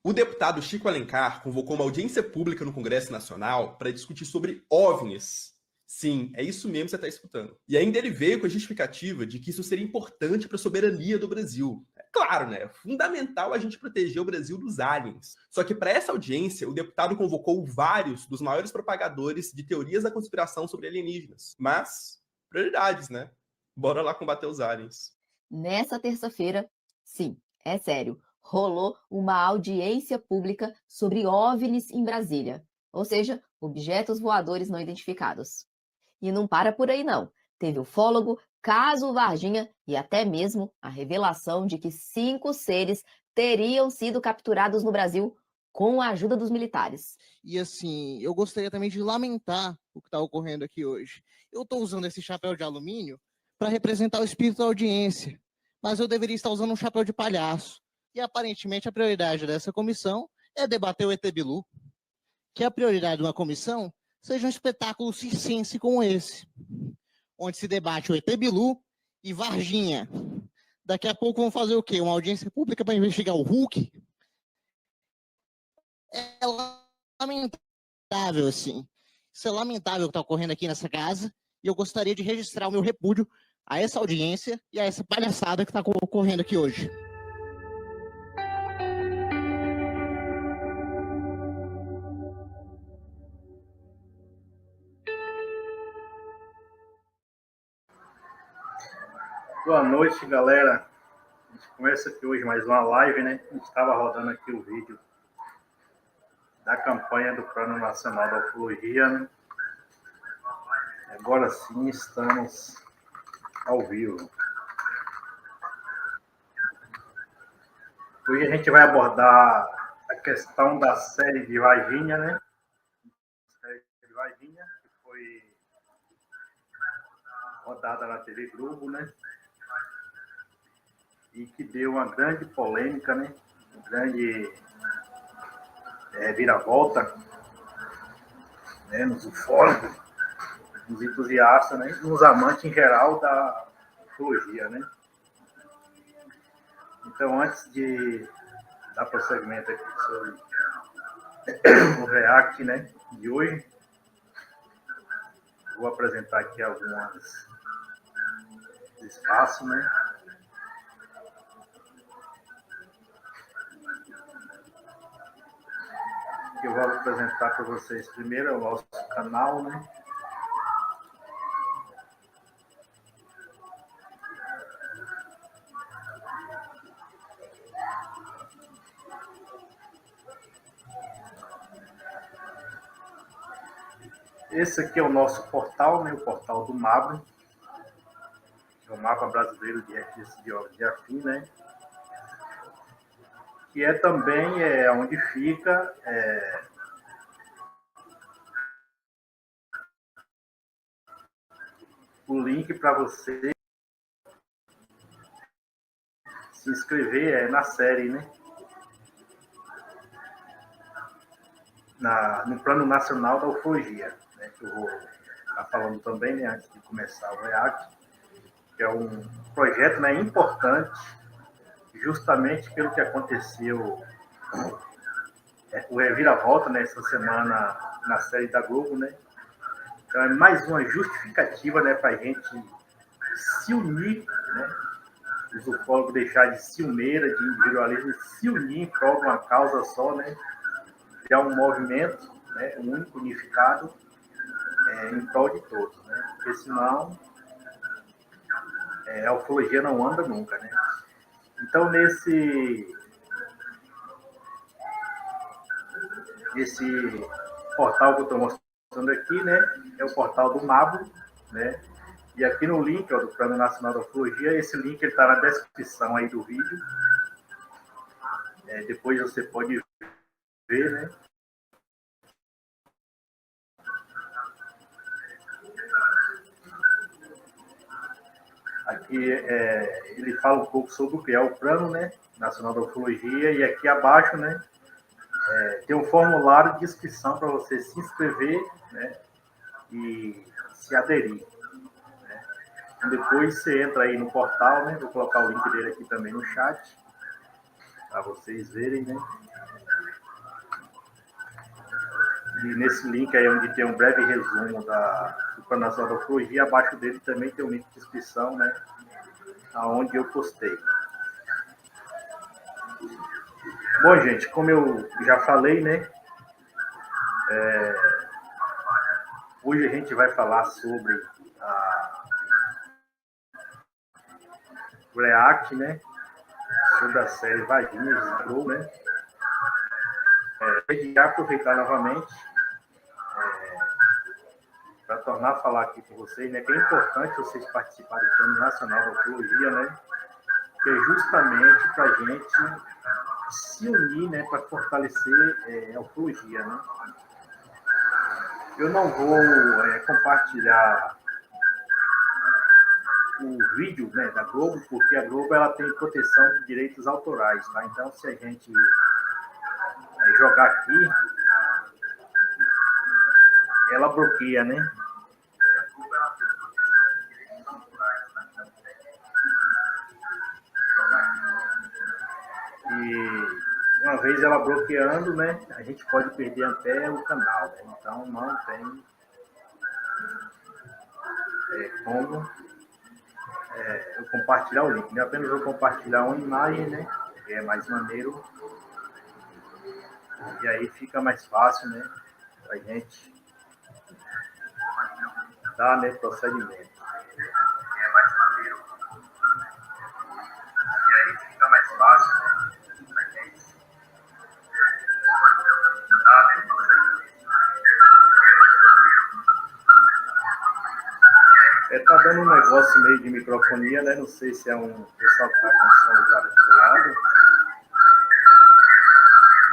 O deputado Chico Alencar convocou uma audiência pública no Congresso Nacional para discutir sobre OVNIs. Sim, é isso mesmo que você está escutando. E ainda ele veio com a justificativa de que isso seria importante para a soberania do Brasil. É claro, né? É fundamental a gente proteger o Brasil dos aliens. Só que para essa audiência, o deputado convocou vários dos maiores propagadores de teorias da conspiração sobre alienígenas. Mas, prioridades, né? Bora lá combater os aliens. Nessa terça-feira, sim, é sério, rolou uma audiência pública sobre OVNIs em Brasília, ou seja, objetos voadores não identificados. E não para por aí, não. Teve ufólogo, caso Varginha e até mesmo a revelação de que 5 seres teriam sido capturados no Brasil com a ajuda dos militares. E assim, eu gostaria também de lamentar o que está ocorrendo aqui hoje. Eu estou usando esse chapéu de alumínio para representar o espírito da audiência, mas eu deveria estar usando um chapéu de palhaço. E aparentemente a prioridade dessa comissão é debater o ET Bilu. Que a prioridade de uma comissão seja um espetáculo circense como esse, onde se debate o ET Bilu e Varginha. Daqui a pouco vão fazer o quê? Uma audiência pública para investigar o Hulk? É lamentável, assim. Isso é lamentável o que está ocorrendo aqui nessa casa, e eu gostaria de registrar o meu repúdio a essa audiência e a essa palhaçada que está ocorrendo aqui hoje. Boa noite, galera. A gente começa aqui hoje mais uma live, né? A gente estava rodando aqui o vídeo da campanha do Plano Nacional da Ufologia, né? Agora sim estamos ao vivo. Hoje a gente vai abordar a questão da série de Varginha, né? A série de Varginha, que foi rodada na TV Globo, né? E que deu uma grande polêmica, né? Uma grande viravolta, né? Nos ufólogos, nos entusiastas, né? Nos amantes em geral da ufologia, né? Então, antes de dar prosseguimento aqui sobre o React, né, de hoje, vou apresentar aqui alguns espaços, né? Que eu vou apresentar para vocês primeiro é o nosso canal, né? Esse aqui é o nosso portal, né? O portal do MABRE, que é o Mapa Brasileiro de Registro de Obras de Afim, né? Que é também onde fica o link para você se inscrever na série, né? No Plano Nacional da Ufologia, né? Que eu vou estar falando também, né, antes de começar o REACT, que é um projeto, né, importante, justamente pelo que aconteceu, o reviravolta, né, essa semana na série da Globo, né? Então é mais uma justificativa, né, para a gente se unir, né? Os ufólogos deixar de ciumeira, de individualismo, se unir em prol de uma causa só, né? Criar um movimento, né, único, unificado, em prol de todos, né? Porque senão a ufologia não anda nunca, né? Então, nesse portal que eu estou mostrando aqui, né, é o portal do MABRE, né? E aqui no link, ó, do Plano Nacional da Ufologia, esse link está na descrição aí do vídeo. Depois você pode ver, né? Aqui ele fala um pouco sobre o que é o Plano, né, Nacional da Ufologia, e aqui abaixo, né, tem um formulário de inscrição para você se inscrever, né, e se aderir. Né. Então, depois você entra aí no portal, né, vou colocar o link dele aqui também no chat, para vocês verem, né. E nesse link aí, onde tem um breve resumo do Plano Nacional da Ufologia, abaixo dele também tem um link de inscrição, né? Aonde eu postei. Bom, gente, como eu já falei, né? Hoje a gente vai falar sobre o React, né? Sobre a série Vaginas de Globo, né? Já aproveitar novamente para tornar a falar aqui com vocês, né? Que é importante vocês participarem do Plano Nacional da Ufologia, né? Que é justamente para a gente se unir, né? Para fortalecer a ufologia, né? Eu não vou compartilhar o vídeo, né, da Globo, porque a Globo ela tem proteção de direitos autorais, tá? Então, se a gente jogar aqui, ela bloqueia, né? E uma vez ela bloqueando, né, a gente pode perder até o canal, né? Então não tem como eu compartilhar o link, né? Apenas vou compartilhar uma imagem, né, que é mais maneiro, e aí fica mais fácil, né, a gente dar, né, procedimento. Tá dando um negócio meio de microfonia, né? Não sei se é um pessoal que está com o som ligado aqui do lado.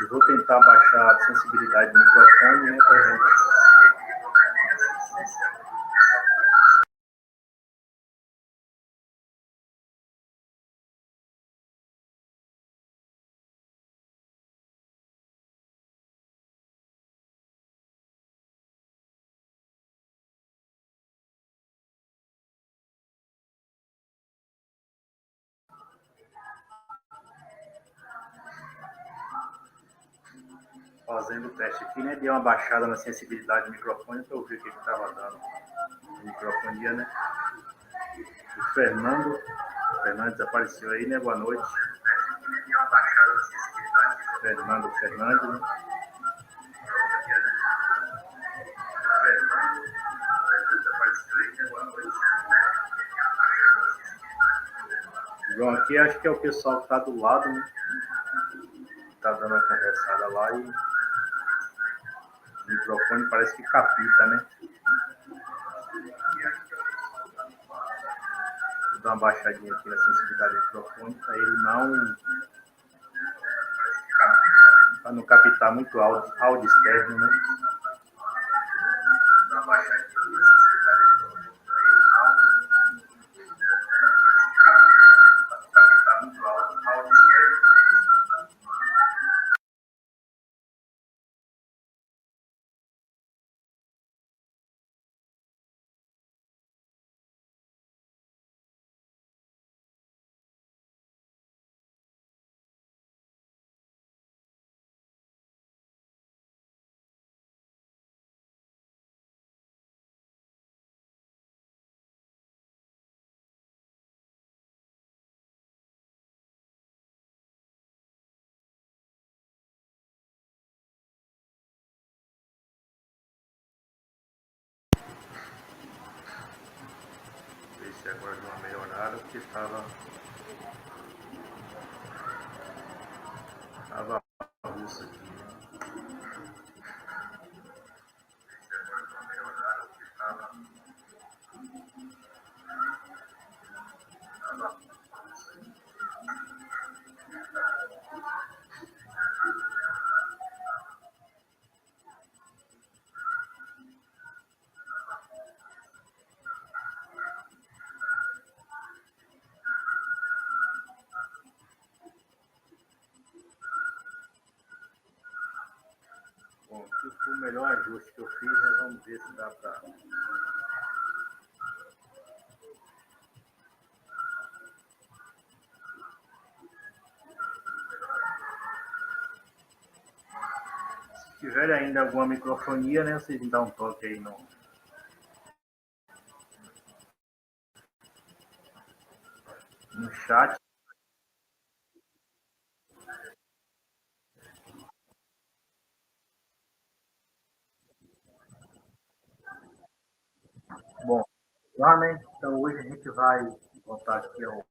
Eu vou tentar baixar a sensibilidade do microfone, né? Pra gente. Fazendo o teste aqui, né? Dei uma baixada na sensibilidade do microfone para eu ver o que estava dando a microfonia, né? O Fernando desapareceu aí, né? Boa noite. Fernando, né? João, aqui acho que é o pessoal que está do lado, né? Tá dando uma conversada lá e o microfone parece que capita, né? Vou dar uma baixadinha aqui na sensibilidade do microfone para ele não captar muito áudio externo, né? Ver se agora deu uma melhorada, porque estava russo aqui. Bom, aqui foi o melhor ajuste que eu fiz, nós vamos ver se dá para... Se tiver ainda alguma microfonia, né, vocês me dão um toque aí no chat. Bom, lá, né? Então hoje a gente vai voltar aqui ao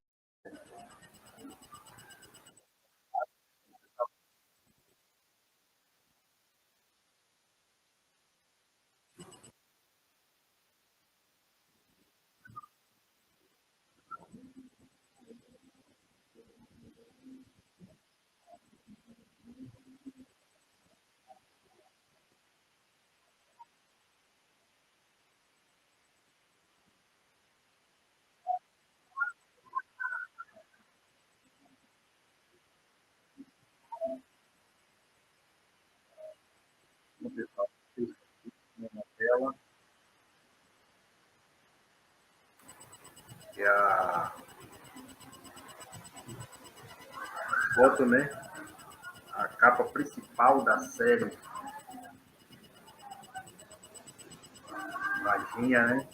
na tela, que é a foto, né? A capa principal da série Varginha, né?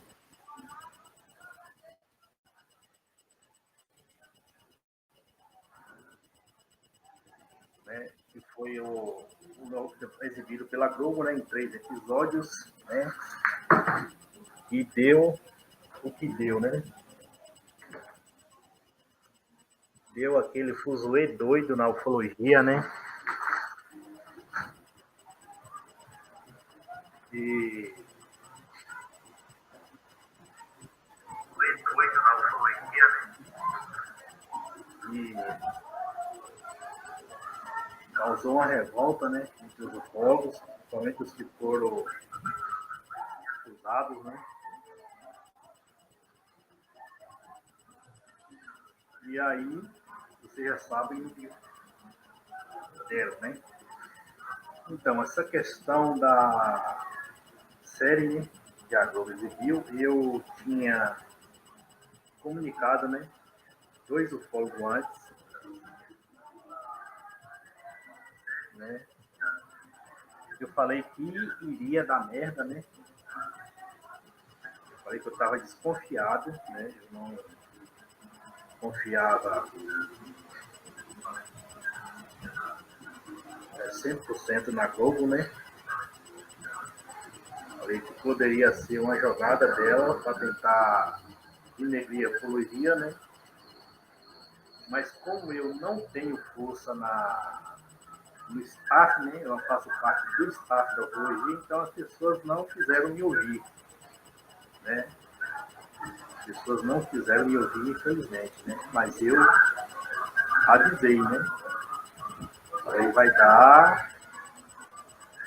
Que foi o exibido pela Globo, né, em 3 episódios, né? E deu o que deu, né? Deu aquele fuzuê doido na ufologia, né? E e causou uma revolta, né, entre os ufólogos, principalmente os que foram acusados, né? E aí, vocês já sabem o que deram, né? Então, essa questão da série, né, que a Globo exibiu, eu tinha comunicado, né, 2 ufólogos antes, né? Eu falei que iria dar merda, né? Eu falei que eu estava desconfiado, né? Eu não confiava 100% na Globo, né? Falei que poderia ser uma jogada dela para tentar denegrir a ufologia, né? Mas como eu não tenho força no staff, né? Eu faço parte do staff da ufologia, então as pessoas não quiseram me ouvir, né? As pessoas não quiseram me ouvir, infelizmente, né? Mas eu avisei, né? Aí vai dar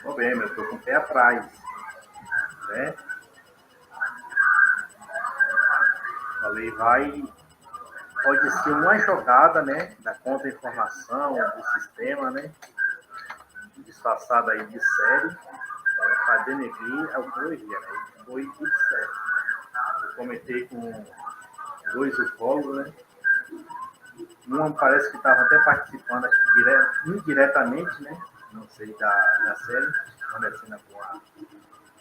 problema, eu estou com o pé atrás, né? Falei, pode ser uma jogada, né, da contra-informação, do sistema, né, disfarçada aí de série, né, para denegrir a ufologia, né? Foi tudo certo. Eu comentei com 2 ufólogos, né? Um parece que estava até participando, acho que indiretamente, né? Não sei, da série, fornecendo alguma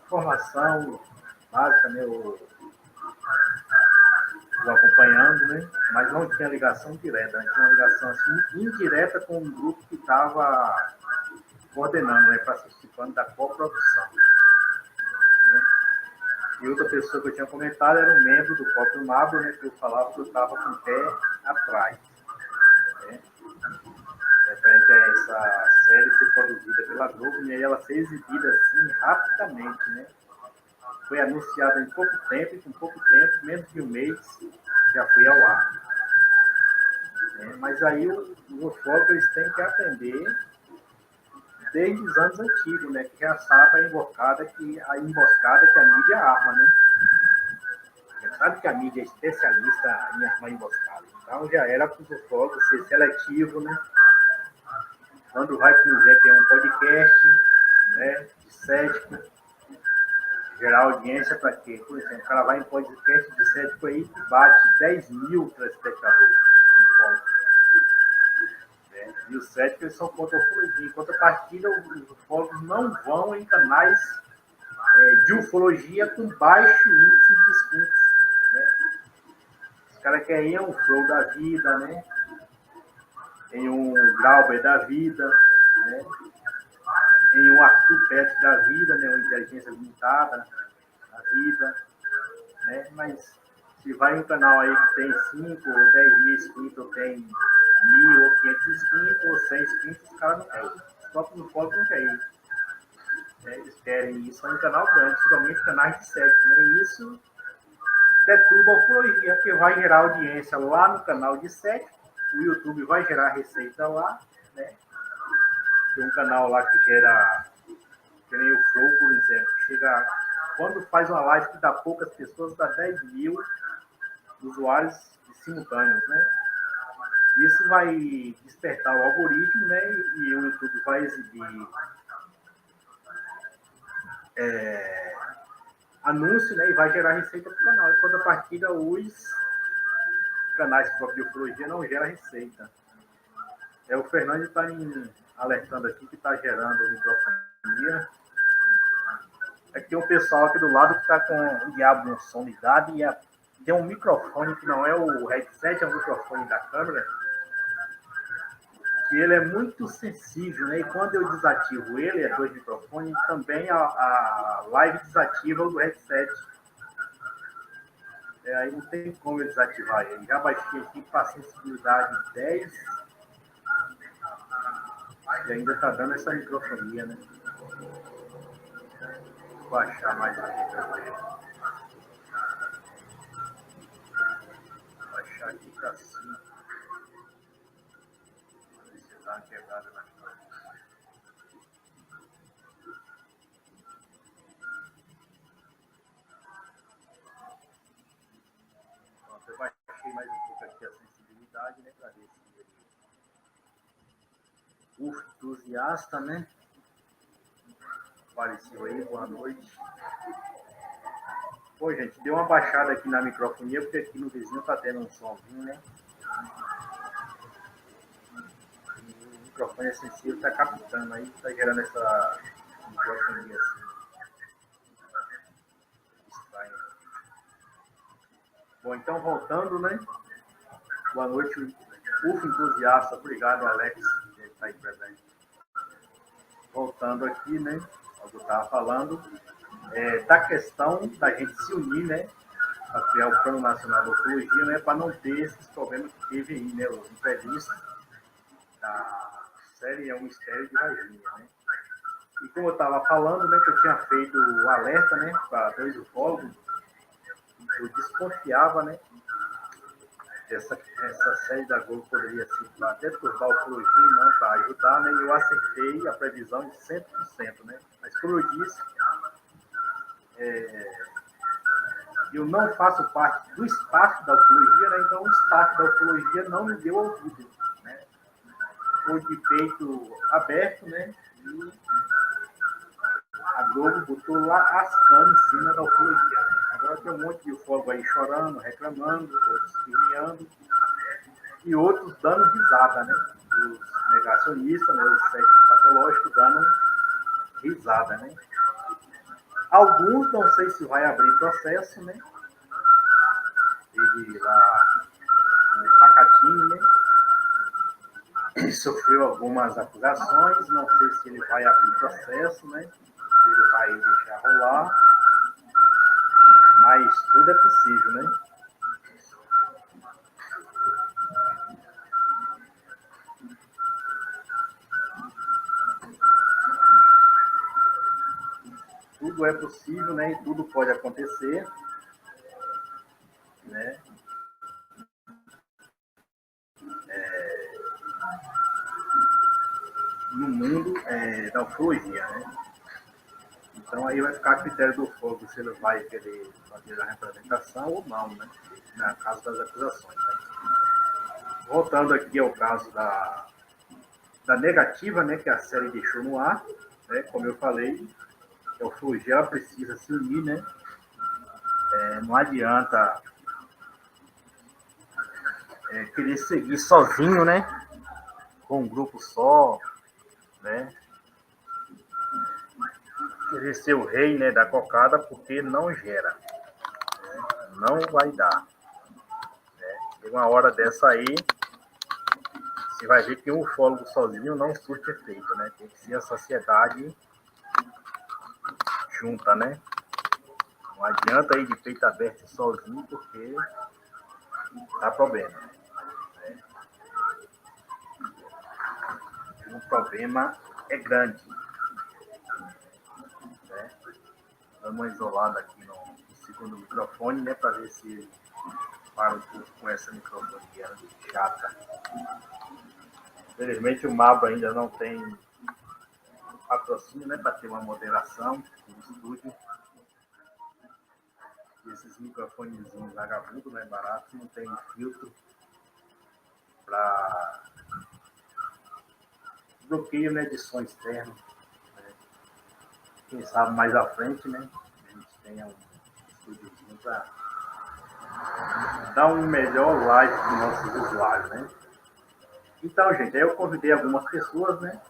informação básica, né? O acompanhando, né? Mas não tinha ligação direta, né? Tinha uma ligação assim, indireta com um grupo que estava coordenando, né? Participando da coprodução. Né? E outra pessoa que eu tinha comentado era um membro do próprio MABO, né? Que eu falava que eu estava com o pé atrás. Né? Referente a essa série ser produzida pela Globo, e aí ela ser exibida assim rapidamente, né? Foi anunciada em pouco tempo, e com pouco tempo, menos de um mês, já foi ao ar. Mas aí os ufólogos têm que aprender desde os anos antigos, né? Que já sabe a emboscada que a mídia arma, né? Já sabe que a mídia é especialista em armar emboscada. Então já era para os ufólogos ser seletivo, né? Quando vai quiser ter um podcast, né? De cético, gerar audiência para quê? Por exemplo, o cara vai em podcast de cético aí que bate 10 mil telespectadores. Né? E os céticos eles são contra a ufologia. Em contrapartida, os ufólogos não vão em canais de ufologia com baixo índice de escutas, né? Os caras querem ir um Flow da vida, né? Em um Glauber da vida, né? Em um Arthur Petri da vida, né? Uma inteligência limitada da vida, né? Mas se vai em um canal aí que tem 5 ou 10 mil inscritos, ou tem 1.000 ou 500 inscritos, ou 100 inscritos, os caras não querem. Os próprios ufólogos não querem. Eles querem isso em canal grande, principalmente canais de sexo, né? E isso perturba a ufologia, porque vai gerar audiência lá no canal de sexo, o YouTube vai gerar receita lá, né? Tem um canal lá que gera, que nem o Flow, por exemplo, chega, quando faz uma live que dá poucas pessoas, dá 10 mil usuários simultâneos, né? Isso vai despertar o algoritmo, né? E o YouTube vai exibir anúncio, né? E vai gerar receita para o canal. Em contrapartida, os canais próprios de ufologia não geram receita. O Fernando está alertando aqui que está gerando microfonia. É que tem um pessoal aqui do lado que está com o diabo no som ligado e tem um microfone que não é o headset, é o microfone da câmera, que ele é muito sensível, né? E quando eu desativo ele, é 2 microfones, também a live desativa o do headset. Aí não tem como eu desativar ele. Já baixei aqui para sensibilidade 10 e ainda está dando essa microfonia, né? Vou baixar mais aqui para ver. Vou baixar aqui para 5. Dá uma quebrada na câmera. Pronto, eu baixei mais um pouco aqui a sensibilidade, né? Para ver se ele... entusiasta, né? Apareceu aí, boa noite. Pô, gente, deu uma baixada aqui na microfonia, porque aqui no vizinho tá tendo um somzinho, né? E o microfone é sensível, tá captando aí, tá gerando essa microfonia assim. Estranho. Bom, então voltando, né? Boa noite, UFO entusiasta. Obrigado, Alex, que está aí presente. Voltando aqui, né? Como eu estava falando, da questão da gente se unir, né? Para criar o Plano Nacional de Ufologia, né? Para não ter esses problemas que teve aí, né? Os imprevistos da série É um Mistério de Varginha, né? E como eu estava falando, né? Que eu tinha feito o alerta, né? Para 2 ufólogos, eu desconfiava, né? Essa série da Globo poderia ser para até turbar a ufologia e não para ajudar, né? E eu acertei a previsão de 100%, né? Mas como eu disse, eu não faço parte do staff da ufologia, né? Então o staff da ufologia não me deu ouvido, né? Foi de peito aberto, né? E a Globo botou lá as canas em cima da ufologia, né? Agora tem um monte de ufólogo aí chorando, reclamando, outros criando, e outros dando risada, né? Os negacionistas, né? Os céticos patológicos dando risada, né? Alguns, não sei se vai abrir processo, né? Ele lá, o Pacatinho, né? Sofreu algumas acusações, não sei se ele vai abrir processo, né? Se ele vai deixar rolar, mas tudo é possível, né? Tudo é possível, né? E tudo pode acontecer, né? No mundo da ufologia, né? Então aí vai ficar a critério do ufólogo se ele vai querer fazer a representação ou não, né? No caso das acusações, né? Voltando aqui ao caso da negativa, né? Que a série deixou no ar, né? Como eu falei, a ufologia ela precisa se unir, né? Não adianta querer seguir sozinho, né? for um grupo só, né? Querer ser o rei, né, da cocada, porque não gera, né? Não vai dar. Né? Tem uma hora dessa aí, você vai ver que um ufólogo sozinho não surte efeito, né? Tem que ser a sociedade junta, né? Não adianta ir de peito aberto sozinho, porque dá problema. Né? O problema é grande. Né? Dando uma isolada aqui no segundo microfone, né? Para ver se para um pouco com essa microfonia chata. Infelizmente o Mabo ainda não tem patrocínio, né? Para ter uma moderação no estúdio. E esses microfonezinhos vagabundos, não é barato, não tem filtro para bloqueio, né, de som externo. Né? Quem sabe mais à frente, né, a gente tenha um estúdiozinho para dar um melhor live para os nossos usuários, né? Então, gente, aí eu convidei algumas pessoas, né,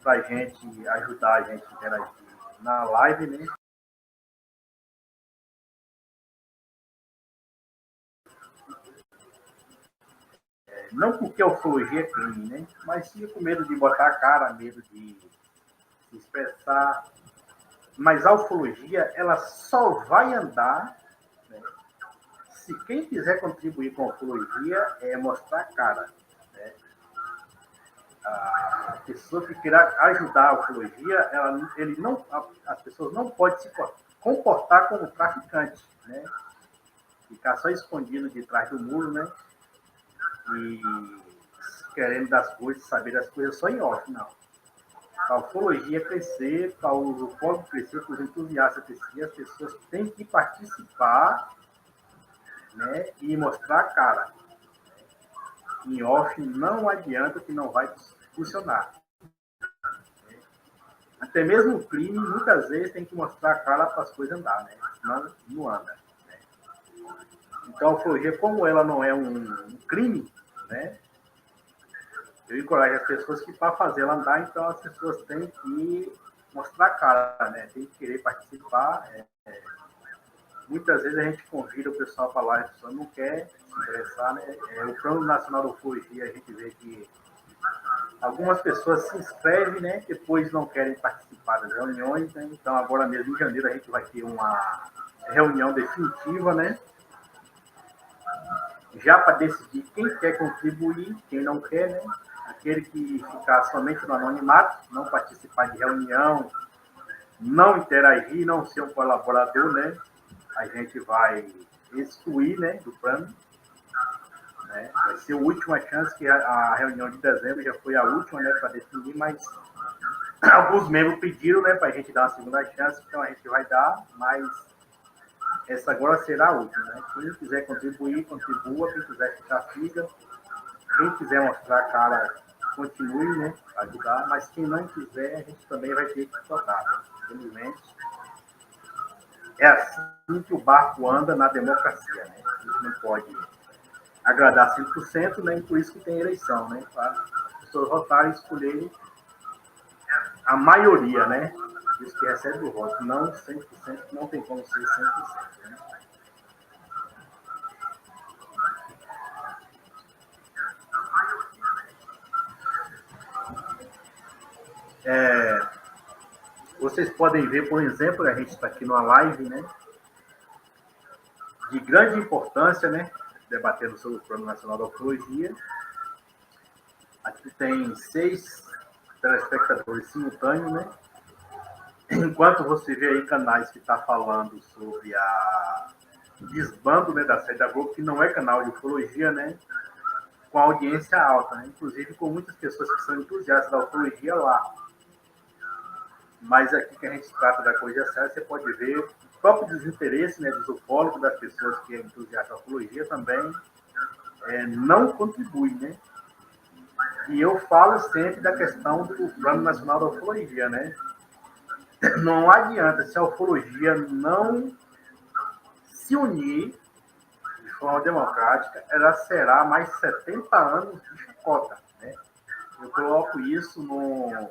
para a gente ajudar a gente a interagir na live, né? Não porque a ufologia é crime, né? Mas sim com medo de botar a cara, medo de se expressar. Mas a ufologia, ela só vai andar, né, se quem quiser contribuir com a ufologia é mostrar a cara. Né? A pessoa que queira ajudar a ufologia, as pessoas não podem se comportar como traficante, né? Ficar só escondido de trás do muro, né? E querendo das coisas, saber das coisas só em off, não. Para a ufologia crescer, para o ufólogo crescer, para os entusiastas crescer, as pessoas têm que participar, né, e mostrar a cara. Em off não adianta, que não vai funcionar. Até mesmo o crime, muitas vezes, tem que mostrar a cara para as coisas andar, né? Senão não anda. Né? Então a ufologia, como ela não é um crime, né? Eu encorajo as pessoas que, para fazer ela andar, então as pessoas têm que mostrar a cara, né? Tem que querer participar. Muitas vezes a gente convida o pessoal para lá, a pessoa não quer se interessar, né? O Plano Nacional da Ufologia, a gente vê que algumas pessoas se inscrevem, né? Depois não querem participar das reuniões, né? Então agora mesmo em janeiro a gente vai ter uma reunião definitiva, né? Já para decidir quem quer contribuir, quem não quer, né? Aquele que ficar somente no anonimato, não participar de reunião, não interagir, não ser um colaborador, né? A gente vai excluir, né, do plano. Né? Vai ser a última chance, que a reunião de dezembro já foi a última, né, para definir, mas alguns membros pediram, né, para a gente dar uma segunda chance, então a gente vai dar, mas essa agora será a última. Né? Quem quiser contribuir, contribua, quem quiser ficar, fica. Quem quiser mostrar a cara, continue, né, ajudar, mas quem não quiser, a gente também vai ter que soltar, né? Infelizmente, é assim que o barco anda na democracia, né? A gente não pode agradar 100%, né? E por isso que tem eleição, né? Para as pessoas votarem e escolherem a maioria, né? Isso que recebe o voto, não 100%, não tem como ser 100%, né? Vocês podem ver, por exemplo, a gente está aqui numa live, né, de grande importância, né, debatendo sobre o Plano Nacional da Ufologia. Aqui tem 6 telespectadores simultâneos, né? Enquanto você vê aí canais que estão falando sobre a desbando, né, da sede da Globo, que não é canal de ufologia, né, com audiência alta, né? Inclusive com muitas pessoas que são entusiastas da ufologia lá. Mas aqui que a gente trata da coisa séria, você pode ver o próprio desinteresse, né, dos ufólogos, das pessoas que é entusiasta da ufologia também, não contribui, né? E eu falo sempre da questão do Plano Nacional da Ufologia, né? Não adianta, se a ufologia não se unir de forma democrática, ela será mais 70 anos de chacota, né? eu coloco isso no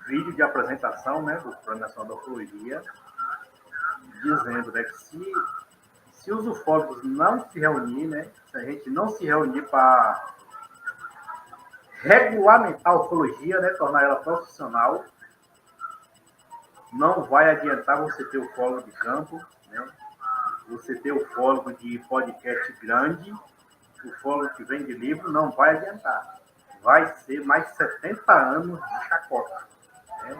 vídeo de apresentação, né, do Plano Nacional da Ufologia, dizendo, né, que se os ufólogos não se reunir, né, se a gente não se reunir para regulamentar a ufologia, né, tornar ela profissional, não vai adiantar você ter ufólogo de campo, né, você ter ufólogo de podcast grande, ufólogo que vem de livro, não vai adiantar. Vai ser mais 70 anos de chacota. Né?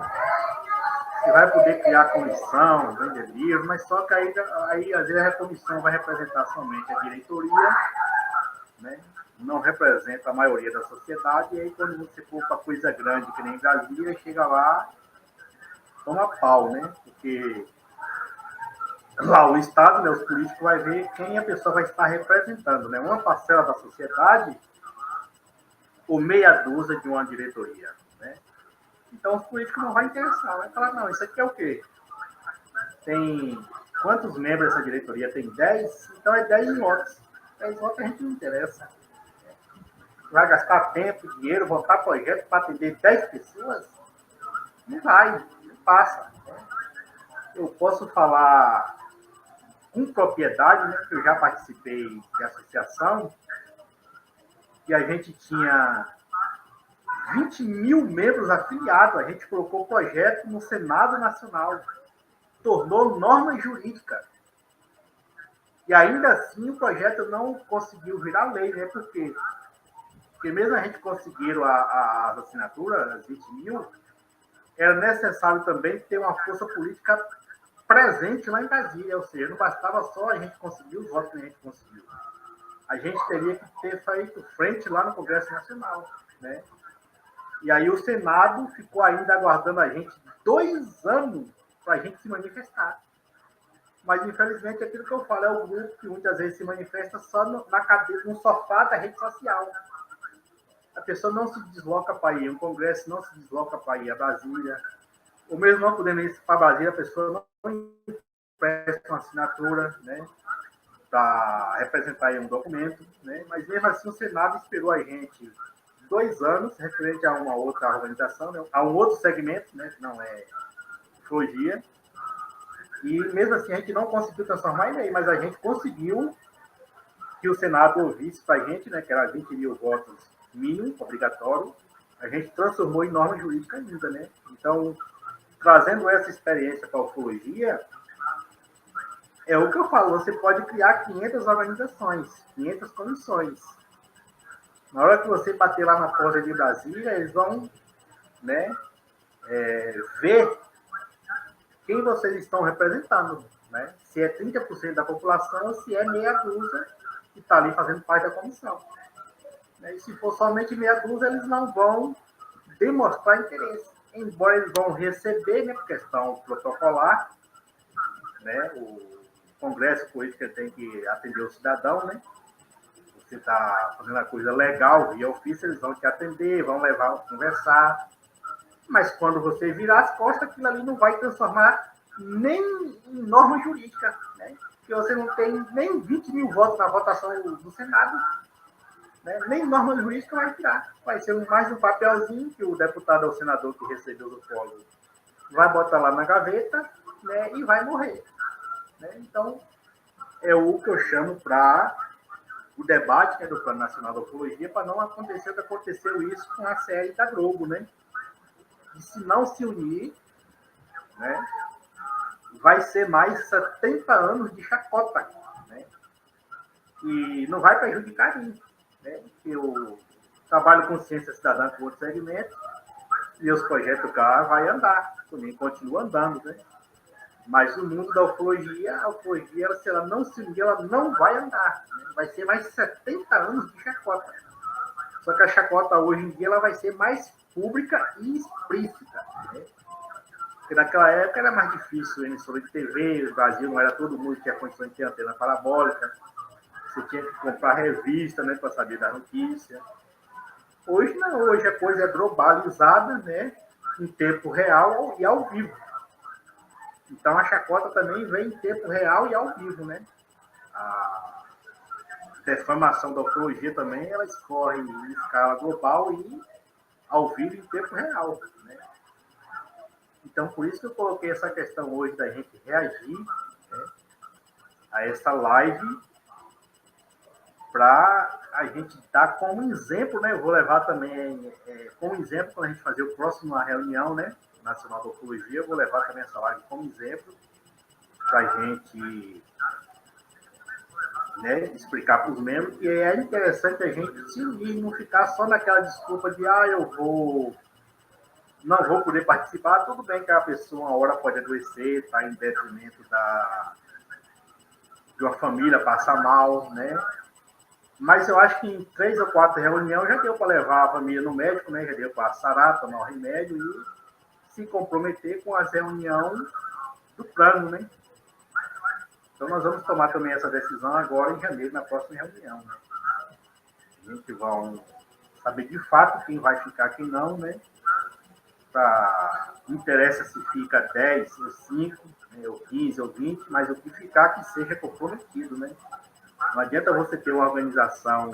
Você vai poder criar comissão, vender livro, mas só que aí às vezes a comissão vai representar somente a diretoria, né? Não representa a maioria da sociedade, e aí quando você for para coisa grande, que nem Brasília, chega lá, toma pau, né? Porque lá o Estado, né, os políticos, vai ver quem a pessoa vai estar representando, né? Uma parcela da sociedade ou meia dúzia de uma diretoria, né? Então os políticos não vão interessar, vai falar, não, isso aqui é o quê? Tem quantos membros dessa diretoria? Tem 10? Então é 10 votos. 10 votos a gente não interessa. Vai gastar tempo, dinheiro, votar projeto para atender 10 pessoas? Não vai, não passa. Eu posso falar com propriedade, né, que eu já participei de associação, e a gente tinha 20 mil membros afiliados. A gente colocou o projeto no Senado Nacional, tornou norma jurídica. E ainda assim o projeto não conseguiu virar lei, né? Por quê? Porque mesmo a gente conseguiram as assinaturas, as 20 mil, era necessário também ter uma força política presente lá em Brasília, ou seja, não bastava só a gente conseguir os votos que a gente conseguiu. A gente teria que ter feito frente lá no Congresso Nacional, né? E aí o Senado ficou ainda aguardando a gente 2 anos para a gente se manifestar. Mas, infelizmente, aquilo que eu falo é o grupo que muitas vezes se manifesta só na cadeira, no sofá da rede social. A pessoa não se desloca para ir, o Congresso não se desloca para ir a Brasília. Ou mesmo não podendo ir para Brasília, a pessoa não presta uma assinatura, né, para representar aí um documento, né? Mas mesmo assim o Senado esperou a gente 2 anos, referente a uma outra organização, né, a um outro segmento, né, que não é ufologia. E mesmo assim a gente não conseguiu transformar em lei, mas a gente conseguiu que o Senado ouvisse para a gente, né, que era 20 mil votos mínimo, obrigatório, a gente transformou em norma jurídica ainda, né? Então, trazendo essa experiência para a ufologia, é o que eu falo, você pode criar 500 organizações, 500 comissões. Na hora que você bater lá na porta de Brasília, eles vão, né, ver quem vocês estão representando, né? Se é 30% da população, se é meia dúzia que está ali fazendo parte da comissão. E se for somente meia dúzia, eles não vão demonstrar interesse. Embora eles vão receber, né, por questão protocolar, né, o Congresso Político tem que atender o cidadão, né? Você está fazendo a coisa legal via ofício, eles vão te atender, vão levar, conversar. Mas quando você virar as costas, aquilo ali não vai transformar nem em norma jurídica, né? Porque você não tem nem 20 mil votos na votação do Senado, né? Nem norma jurídica vai virar. Vai ser mais um papelzinho que o deputado ou senador que recebeu do polo vai botar lá na gaveta, né? E vai morrer. Né? Então, é o que eu chamo para o debate, né, do Plano Nacional da Ufologia, para não acontecer o que aconteceu isso com a série da Globo, né? E se não se unir, né, vai ser mais 70 anos de chacota, né? E não vai prejudicar isso, né? Eu trabalho com ciência cidadã com outro segmento, e os projetos cá vai andar, também continua andando, né? Mas no mundo da ufologia, a ufologia, se ela não se unir, ela não vai andar, né? Vai ser mais 70 anos de chacota. Só que a chacota hoje em dia ela vai ser mais pública e explícita, né? Porque naquela época era mais difícil, emissora de TV, o Brasil não era todo mundo que tinha condições de ter antena parabólica, você tinha que comprar revista, né, para saber da notícia. Hoje não, hoje a coisa é globalizada, né, em tempo real e ao vivo. Então a chacota também vem em tempo real e ao vivo, né? A deformação da ufologia também, ela escorre em escala global e ao vivo em tempo real, né? Então, por isso que eu coloquei essa questão hoje da gente reagir, né, a essa live, para a gente dar como exemplo, né? Eu vou levar também como exemplo quando a gente fazer o próximo reunião, né, nacional da ufologia, eu vou levar também essa live como exemplo para a gente, né, explicar para os membros que é interessante a gente se unir, não ficar só naquela desculpa de não vou poder participar. Tudo bem que a pessoa uma hora pode adoecer, está em detrimento de uma família passar mal, né? Mas eu acho que em 3 ou 4 reuniões já deu para levar a família no médico, né? Já deu para sarar, tomar o remédio e se comprometer com as reuniões do plano, né? Então nós vamos tomar também essa decisão agora em janeiro, na próxima reunião, né? A gente vai saber de fato quem vai ficar, quem não, né? Não interessa se fica 10 ou 5, né, ou 15 ou 20, mas o que ficar que seja comprometido, né? Não adianta você ter uma organização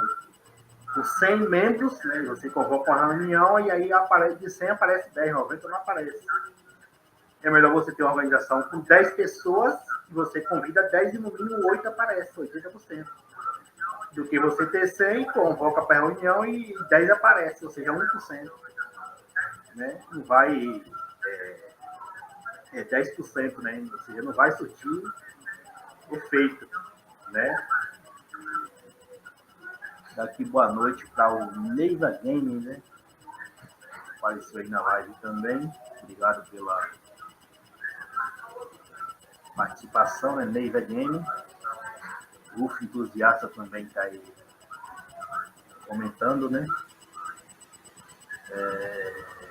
com 100 membros, né? Você convoca uma reunião e aí aparece, de 100 aparece 10, 90 não aparece. É melhor você ter uma organização com 10 pessoas e você convida 10 e no mínimo 8 aparece, 80%. Do que você ter 100, convoca para a reunião e 10 aparece, ou seja, 1%. Né? Não vai 10%, né? Ou seja, não vai surtir efeito, né? Daqui boa noite para o Neiva Game, né? Apareceu aí na live também. Obrigado pela participação, né? Neiva Game. O UF Entusiasta também está aí comentando, né?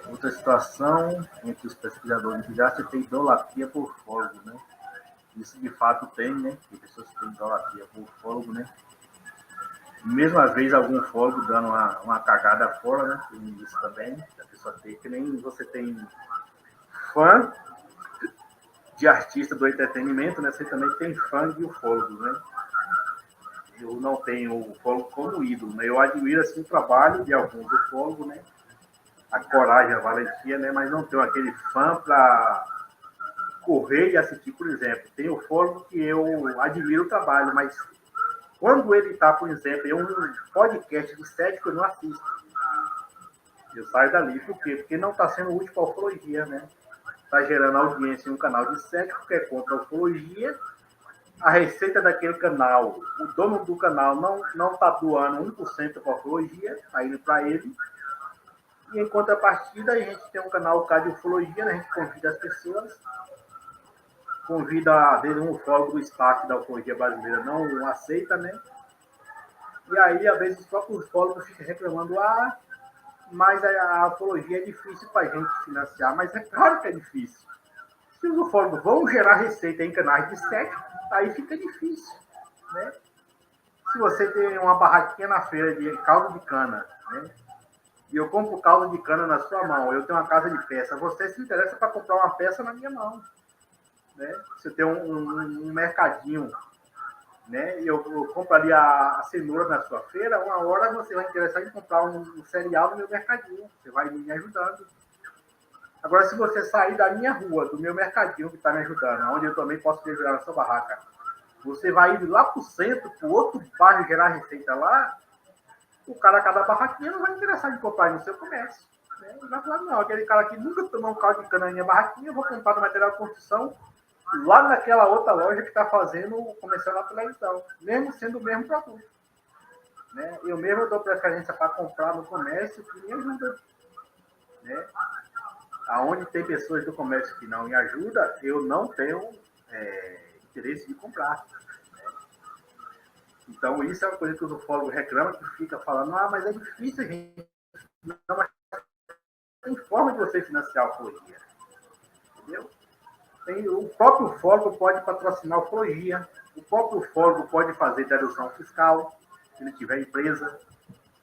Outra situação entre os pesquisadores entusiastas tem idolatria por ufólogo, né? Isso de fato tem, né? Tem pessoas que têm idolatria por ufólogo, né? Mesma vez algum ufólogo dando uma cagada fora, né? Tem isso também. A pessoa tem, que nem você tem fã de artista do entretenimento, né? Você também tem fã de ufólogo, né? Eu não tenho o ufólogo como ídolo, né? Eu admiro assim o trabalho de alguns ufólogos, né? A coragem, a valentia, né? Mas não tenho aquele fã para correr e assistir, por exemplo. Tem ufólogo que eu admiro o trabalho, mas quando ele está, por exemplo, em um podcast de cético, eu não assisto. Eu saio dali. Por quê? Porque não está sendo útil para a ufologia, né? Está gerando audiência em um canal de cético que é contra a ufologia. A receita daquele canal, o dono do canal não está doando 1% para a ufologia, está indo para ele. E em contrapartida, a gente tem um canal de ufologia, né? A gente convida as pessoas, convida, às vezes, um ufólogo do SPAC da ufologia brasileira não aceita, né? E aí, às vezes, os próprios ufólogos ficam reclamando, mas a ufologia é difícil para a gente financiar, mas é claro que é difícil. Se os ufólogos vão gerar receita em canais de cético, aí fica difícil, né? Se você tem uma barraquinha na feira de caldo de cana, né? E eu compro caldo de cana na sua mão, eu tenho uma casa de peça, você se interessa para comprar uma peça na minha mão, né? Se eu tenho um mercadinho, né? E eu compro ali a cenoura na sua feira, uma hora você vai interessar em comprar um cereal no meu mercadinho, você vai me ajudando. Agora, se você sair da minha rua, do meu mercadinho que está me ajudando, onde eu também posso te ajudar na sua barraca, você vai ir lá para o centro, para o outro bairro gerar receita lá, o cara, cada barraquinha, não vai interessar em comprar no seu comércio. Né? Ele vai falar, não, aquele cara que nunca tomou um caldo de cana na minha barraquinha, eu vou comprar no material de construção lá naquela outra loja que está fazendo comercial na televisão, mesmo sendo o mesmo produto. Né? Eu mesmo dou preferência para comprar no comércio que me ajuda. Né? Aonde tem pessoas do comércio que não me ajudam, eu não tenho interesse de comprar. Então, isso é uma coisa que os ufólogos reclamam, que fica falando, mas é difícil, gente. Não, mas tem forma de você financiar a ufologia. Entendeu? O próprio ufólogo pode patrocinar a ufologia. O próprio ufólogo pode fazer dedução fiscal, se ele tiver empresa.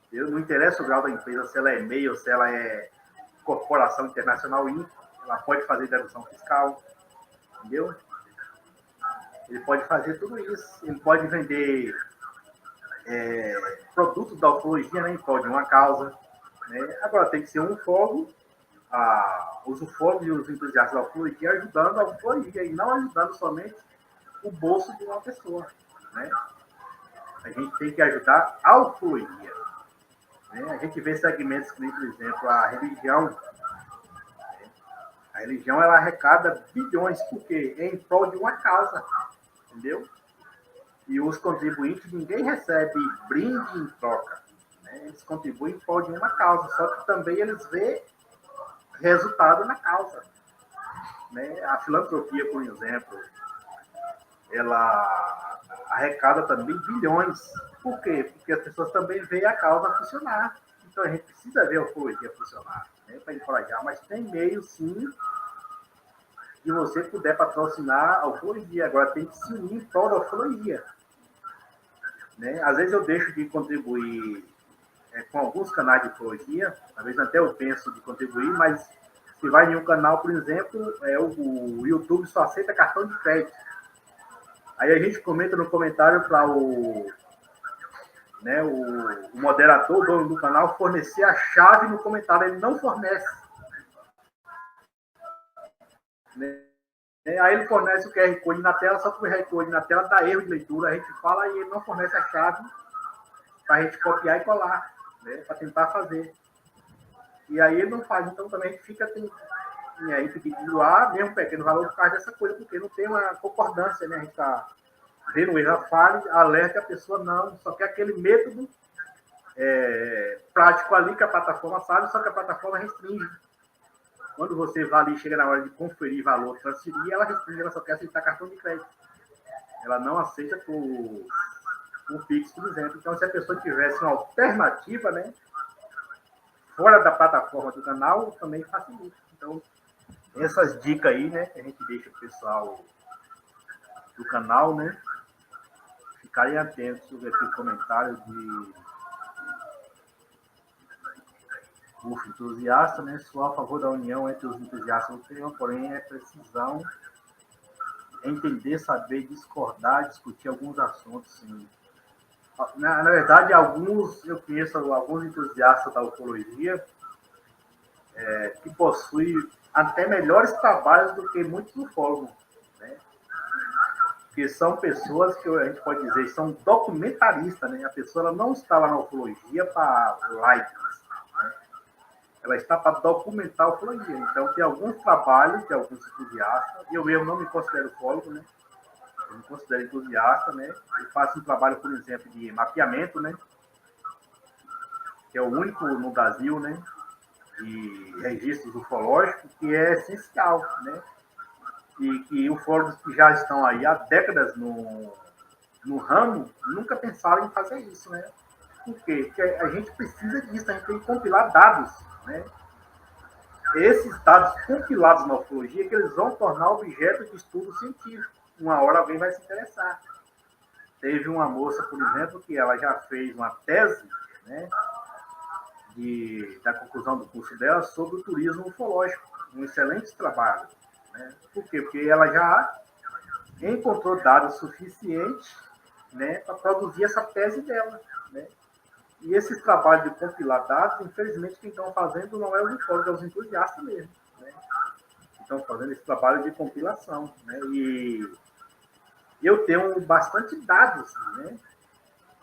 Entendeu? Não interessa o grau da empresa, se ela é MEI ou se ela é Corporação Internacional INC, ela pode fazer dedução fiscal. Entendeu? Ele pode fazer tudo isso. Ele pode vender produtos da ufologia, né, em prol de uma causa. né? Agora, tem que ser um ufólogo, os ufólogos e os entusiastas da ufologia ajudando a ufologia e não ajudando somente o bolso de uma pessoa, né? A gente tem que ajudar a ufologia, né? A gente vê segmentos como, por exemplo, a religião. A religião, ela arrecada bilhões, porque é em prol de uma causa, entendeu? E os contribuintes, ninguém recebe brinde em troca, né? Eles contribuem em prol de uma causa, só que também eles vê resultado na causa, né? A filantropia, por exemplo, ela arrecada também bilhões. Por quê? Porque as pessoas também veem a causa funcionar. Então a gente precisa ver a ufologia funcionar, né, para encorajar, mas tem meio, sim, de você puder patrocinar a ufologia. Agora tem que se unir em prol da ufologia, né? Às vezes eu deixo de contribuir com alguns canais de ufologia, às vezes até eu penso de contribuir, mas se vai em um canal, por exemplo, o YouTube só aceita cartão de crédito. Aí a gente comenta no comentário para o moderador, o dono do canal, fornecer a chave no comentário. Ele não fornece, né? Aí ele fornece o QR Code na tela, só que o QR Code na tela dá erro de leitura. A gente fala e ele não fornece a chave para a gente copiar e colar, né, para tentar fazer. E aí ele não faz. Então também a gente fica aí tem que doar mesmo um pequeno valor por causa dessa coisa, porque não tem uma concordância, né? A gente está vendo o erro, falha, alerta a pessoa não, só que aquele método prático ali que a plataforma sabe, só que a plataforma restringe. Quando você vai ali, chega na hora de conferir valor, transferir, ela restringe, ela só quer aceitar cartão de crédito. Ela não aceita por Pix, por exemplo. Então, se a pessoa tivesse uma alternativa, né, fora da plataforma do canal, também facilita. Então, essas dicas aí, né, que a gente deixa para o pessoal do canal, né, ficarem atentos sobre aquele comentário de UF entusiasta, né, sou a favor da união entre os entusiastas do tema, porém é precisão entender, saber, discordar, discutir alguns assuntos, sim. Na verdade, eu conheço alguns entusiastas da ufologia que possuem até melhores trabalhos do que muitos ufólogos, né? Que são pessoas que a gente pode dizer são documentaristas, né? A pessoa ela não está lá na ufologia para likes, né? Ela está para documentar a ufologia. Então, tem alguns trabalhos de alguns entusiastas, e eu mesmo não me considero ufólogo, né? Eu me considero entusiasta, né? Eu faço um trabalho, por exemplo, de mapeamento, né? Que é o único no Brasil, né? De registros ufológicos, que é essencial, né? E que ufólogos que já estão aí há décadas no ramo nunca pensaram em fazer isso, né? Por quê? Porque a gente precisa disso, a gente tem que compilar dados, né? Esses dados compilados na ufologia que eles vão tornar objeto de estudo científico. Uma hora alguém vai se interessar. Teve uma moça, por exemplo, que ela já fez uma tese, né, da conclusão do curso dela sobre o turismo ufológico. Um excelente trabalho, né? Por quê? Porque ela já encontrou dados suficientes, né, para produzir essa tese dela, né? E esses trabalhos de compilar dados, infelizmente, quem estão fazendo não é os ufólogos, é os entusiastas mesmo, né? Estão fazendo esse trabalho de compilação, né? E eu tenho bastante dados, né?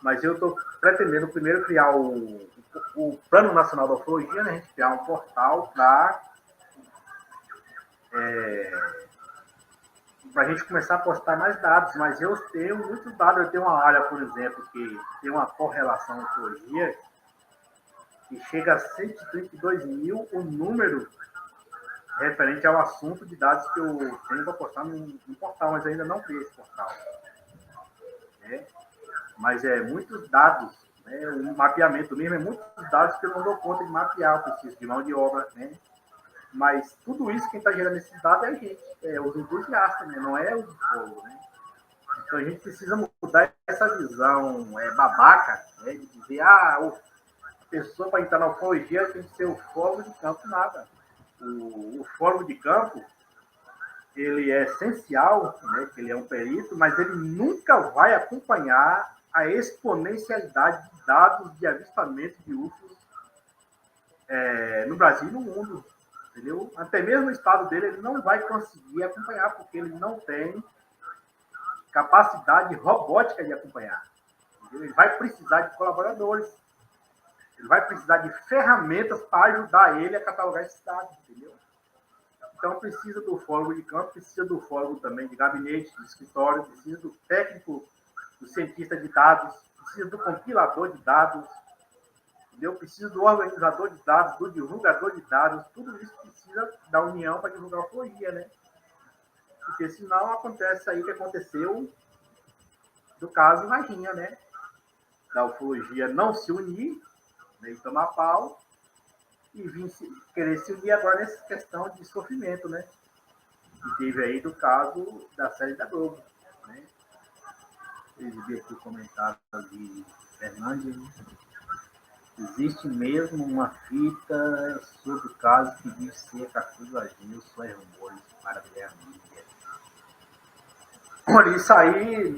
Mas eu estou pretendendo primeiro criar o Plano Nacional da Ufologia, né? A gente criar um portal para a gente começar a postar mais dados. Mas eu tenho muitos dados. Eu tenho uma área, por exemplo, que tem uma correlação com ufologia que chega a 132 mil o número referente ao assunto de dados que eu tenho para postar no portal, mas ainda não criei esse portal, né? Mas muitos dados, né? O mapeamento mesmo é muitos dados que eu não dou conta de mapear, eu preciso de mão de obra, né? Mas tudo isso, quem está gerando esses dados é a gente, os entusiastas, né? Não é o povo, né? Então a gente precisa mudar essa visão babaca, né? De dizer, a pessoa para entrar na ufologia tem que ser ufólogo de campo, nada. O ufólogo de campo, ele é essencial, né? Ele é um perito, mas ele nunca vai acompanhar a exponencialidade de dados de avistamento de UFOs no Brasil e no mundo, entendeu? Até mesmo o estado dele, ele não vai conseguir acompanhar, porque ele não tem capacidade robótica de acompanhar. Entendeu? Ele vai precisar de colaboradores, ele vai precisar de ferramentas para ajudar ele a catalogar esses dados, entendeu? Então, precisa do fólogo de campo, precisa do fólogo também de gabinete, de escritório, precisa do técnico, do cientista de dados, precisa do compilador de dados, entendeu? Precisa do organizador de dados, do divulgador de dados, tudo isso precisa da união para divulgar a ufologia, né? Porque senão acontece aí que aconteceu do caso Varginha, né? Da ufologia não se unir, né? E tomar pau, e querer se unir agora nessa questão de sofrimento, né? Que teve aí do caso da série da Globo, né? Eu vi aqui o comentário de Fernandes, né? Existe mesmo uma fita sobre o caso que diz ser Cafuso Varginha, só é rumores para ver a mídia. Por isso aí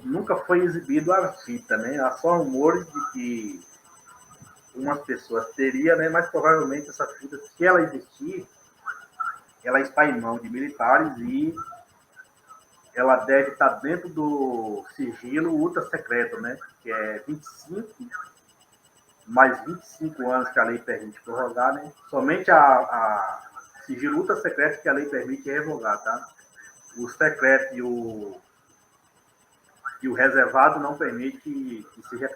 nunca foi exibido a fita, né? Há só rumores de que umas pessoas teriam, né? Mas provavelmente essa fita, se ela existir, ela está em mão de militares e ela deve estar dentro do sigilo ultra secreto, né? Que é 25 mais 25 anos que a lei permite prorrogar, né? Somente a sigilo ultra secreto que a lei permite revogar, tá? O secreto e o reservado não permite que seja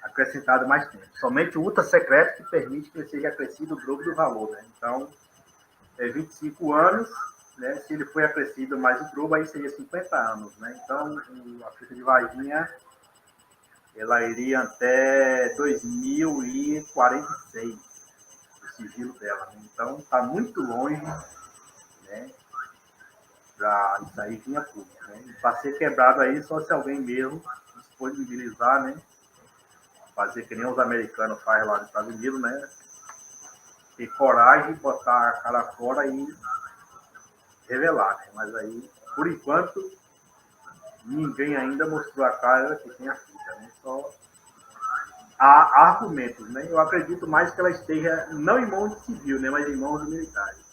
acrescentado mais tempo. Somente o ultra secreto que permite que seja acrescido o dobro do valor, né? Então, 25 anos, né? Se ele foi acrescido mais o dobro, aí seria 50 anos, né? Então, a fita de Varginha, ela iria até 2046, o sigilo dela, né? Então, está muito longe, né? Para isso aí vinha público, né? E para ser quebrado aí, só se alguém mesmo disponibilizar, né? Fazer que nem os americanos fazem lá nos Estados Unidos, né? Ter coragem, botar a cara fora e revelar, né? Mas aí, por enquanto, ninguém ainda mostrou a cara que tem a fita, né? Só há argumentos, né? Eu acredito mais que ela esteja não em mãos de civil, né? Mas em mãos de militares.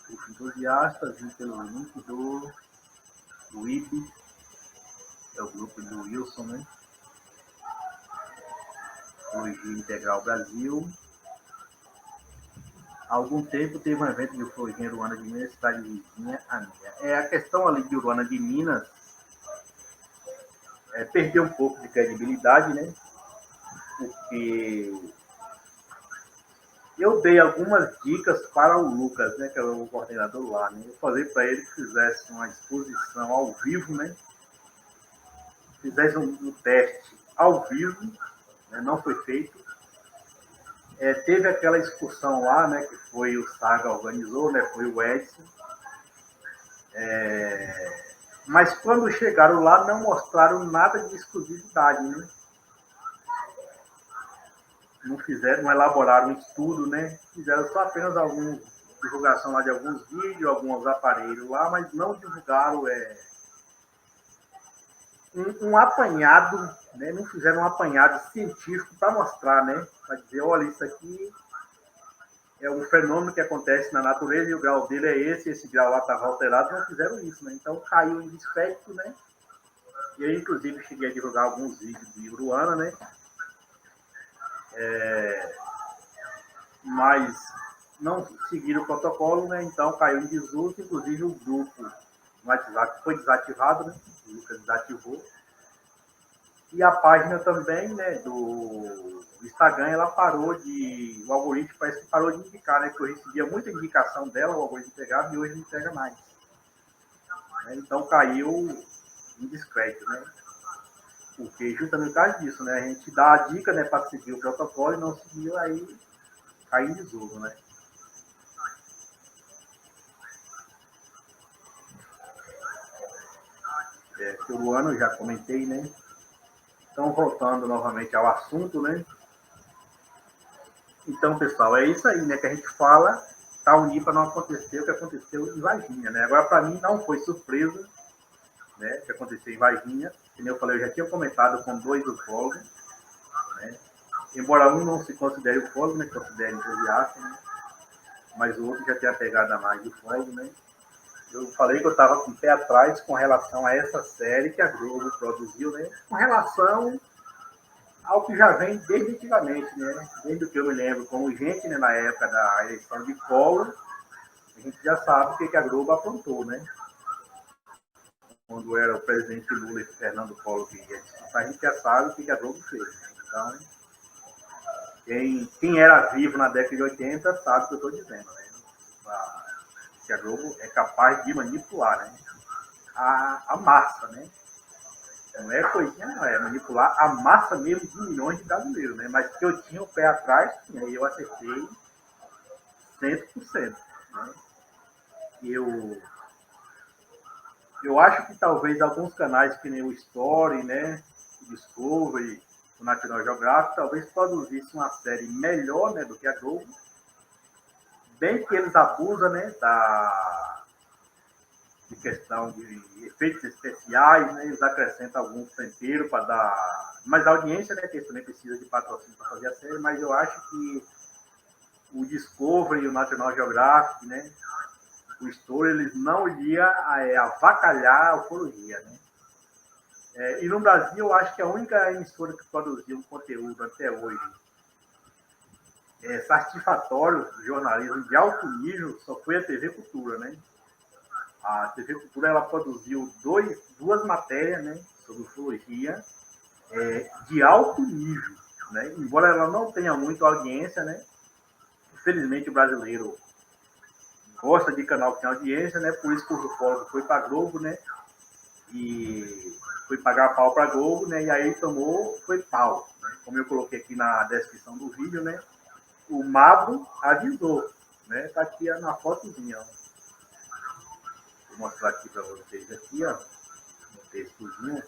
Os entusiastas vêm pelo link do WIB, é o grupo do Wilson, né? Ufologia Integral Brasil. Há algum tempo teve um evento de ufologia em Uruana de Minas, cidade vizinha a minha. A questão ali de Uruana de Minas perdeu um pouco de credibilidade, né? Porque eu dei algumas dicas para o Lucas, né, que era o coordenador lá, né? Eu falei para ele que fizesse uma exposição ao vivo, né? Fizesse um teste ao vivo, né? Não foi feito. Teve aquela excursão lá, né, que foi o Saga organizou, né? Foi o Edson. Mas quando chegaram lá, não mostraram nada de exclusividade, né? Não elaboraram um estudo, né? Fizeram só apenas alguma divulgação lá de alguns vídeos, alguns aparelhos lá, mas não divulgaram um apanhado, né? Não fizeram um apanhado científico para mostrar, né? Para dizer, olha, isso aqui é um fenômeno que acontece na natureza e o grau dele é esse grau lá estava alterado, não fizeram isso, né? Então caiu em descrédito, né? E eu, inclusive, cheguei a divulgar alguns vídeos de Uruana, né? Mas não seguiram o protocolo, né? Então caiu em desuso, inclusive o grupo no WhatsApp foi desativado, né? O Lucas desativou. E a página também, né, do Instagram, ela parou o algoritmo parece que parou de indicar, né? Que eu recebia muita indicação dela, o algoritmo pegava e hoje não pega mais. Então caiu em descrédito, né? Porque justamente por causa disso, né? A gente dá a dica, né, para seguir o protocolo e não seguiu, aí cai em desuso, né? Pelo ano eu já comentei, né? Então, voltando novamente ao assunto, né? Então, pessoal, é isso aí, né? Que a gente fala, tá unir para não acontecer o que aconteceu em Varginha, né? Agora, para mim, não foi surpresa, né, que aconteceu em Varginha. Como eu falei, eu já tinha comentado com 2 ufólogos, né, embora um não se considere ufólogo, né, considere entusiasta, né, mas o outro já tem a pegada mais de ufólogo, né. Eu falei que eu estava com o pé atrás com relação a essa série que a Globo produziu, né, com relação ao que já vem desde antigamente, né, desde o que eu me lembro, como gente, né, na época da eleição de Collor, a gente já sabe o que a Globo aprontou, né? Quando era o presidente Lula e Fernando Collor que ia disputar, a gente já sabe o que a Globo fez. Então, quem era vivo na década de 80 sabe o que eu estou dizendo, né? Que a Globo é capaz de manipular, né, a massa, né? Não é coisinha, não, é manipular a massa mesmo de milhões de brasileiros, né? Mas que eu tinha o pé atrás, e aí eu acertei 100%. Né? Eu acho que talvez alguns canais que nem o Story, né, o Discovery, o National Geographic, talvez produzissem uma série melhor, né, do que a Globo, bem que eles abusam, né, de questão de efeitos especiais, né, eles acrescentam alguns temperos para dar mais audiência, né, que eles também precisam de patrocínio para fazer a série, mas eu acho que o Discovery e o National Geographic, né, o Story, eles não iam avacalhar a ufologia, né? E no Brasil, eu acho que a única emissora que produziu conteúdo até hoje satisfatório de jornalismo de alto nível só foi a TV Cultura, né? A TV Cultura, ela produziu duas matérias, né, sobre ufologia de alto nível, né? Embora ela não tenha muita audiência, né? Infelizmente, o brasileiro gosta de canal que tem audiência, né? Por isso que o ufólogo foi para a Globo, né? E foi pagar pau para a Globo, né? E aí foi pau. Né? Como eu coloquei aqui na descrição do vídeo, né? O Mabro avisou, né? Tá aqui na fotozinha, ó. Vou mostrar aqui para vocês aqui, ó, no textozinho.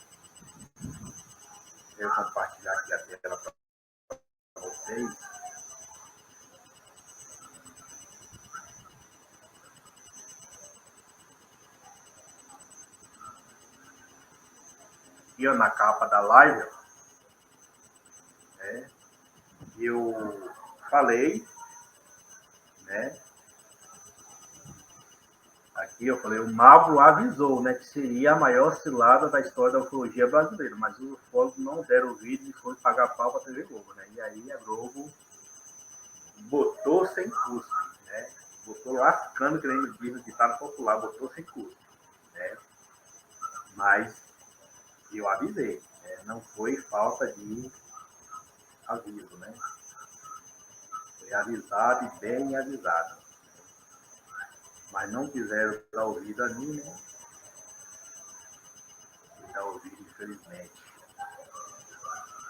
Eu vou compartilhar aqui a tela para vocês. Aqui, ó, na capa da live, né? Eu falei, né? Aqui eu falei, o Mabro avisou, né, que seria a maior cilada da história da ufologia brasileira, mas os ufólogos não deram ouvido e foram pagar pau para a TV Globo, né? E aí a Globo botou sem custo, né? Botou lascando, que nem diz o ditado popular, botou sem custo, né? Mas eu avisei, né? Não foi falta de aviso, né? Foi avisado e bem avisado. Mas não quiseram dar ouvido a mim, né? E dar ouvido, infelizmente.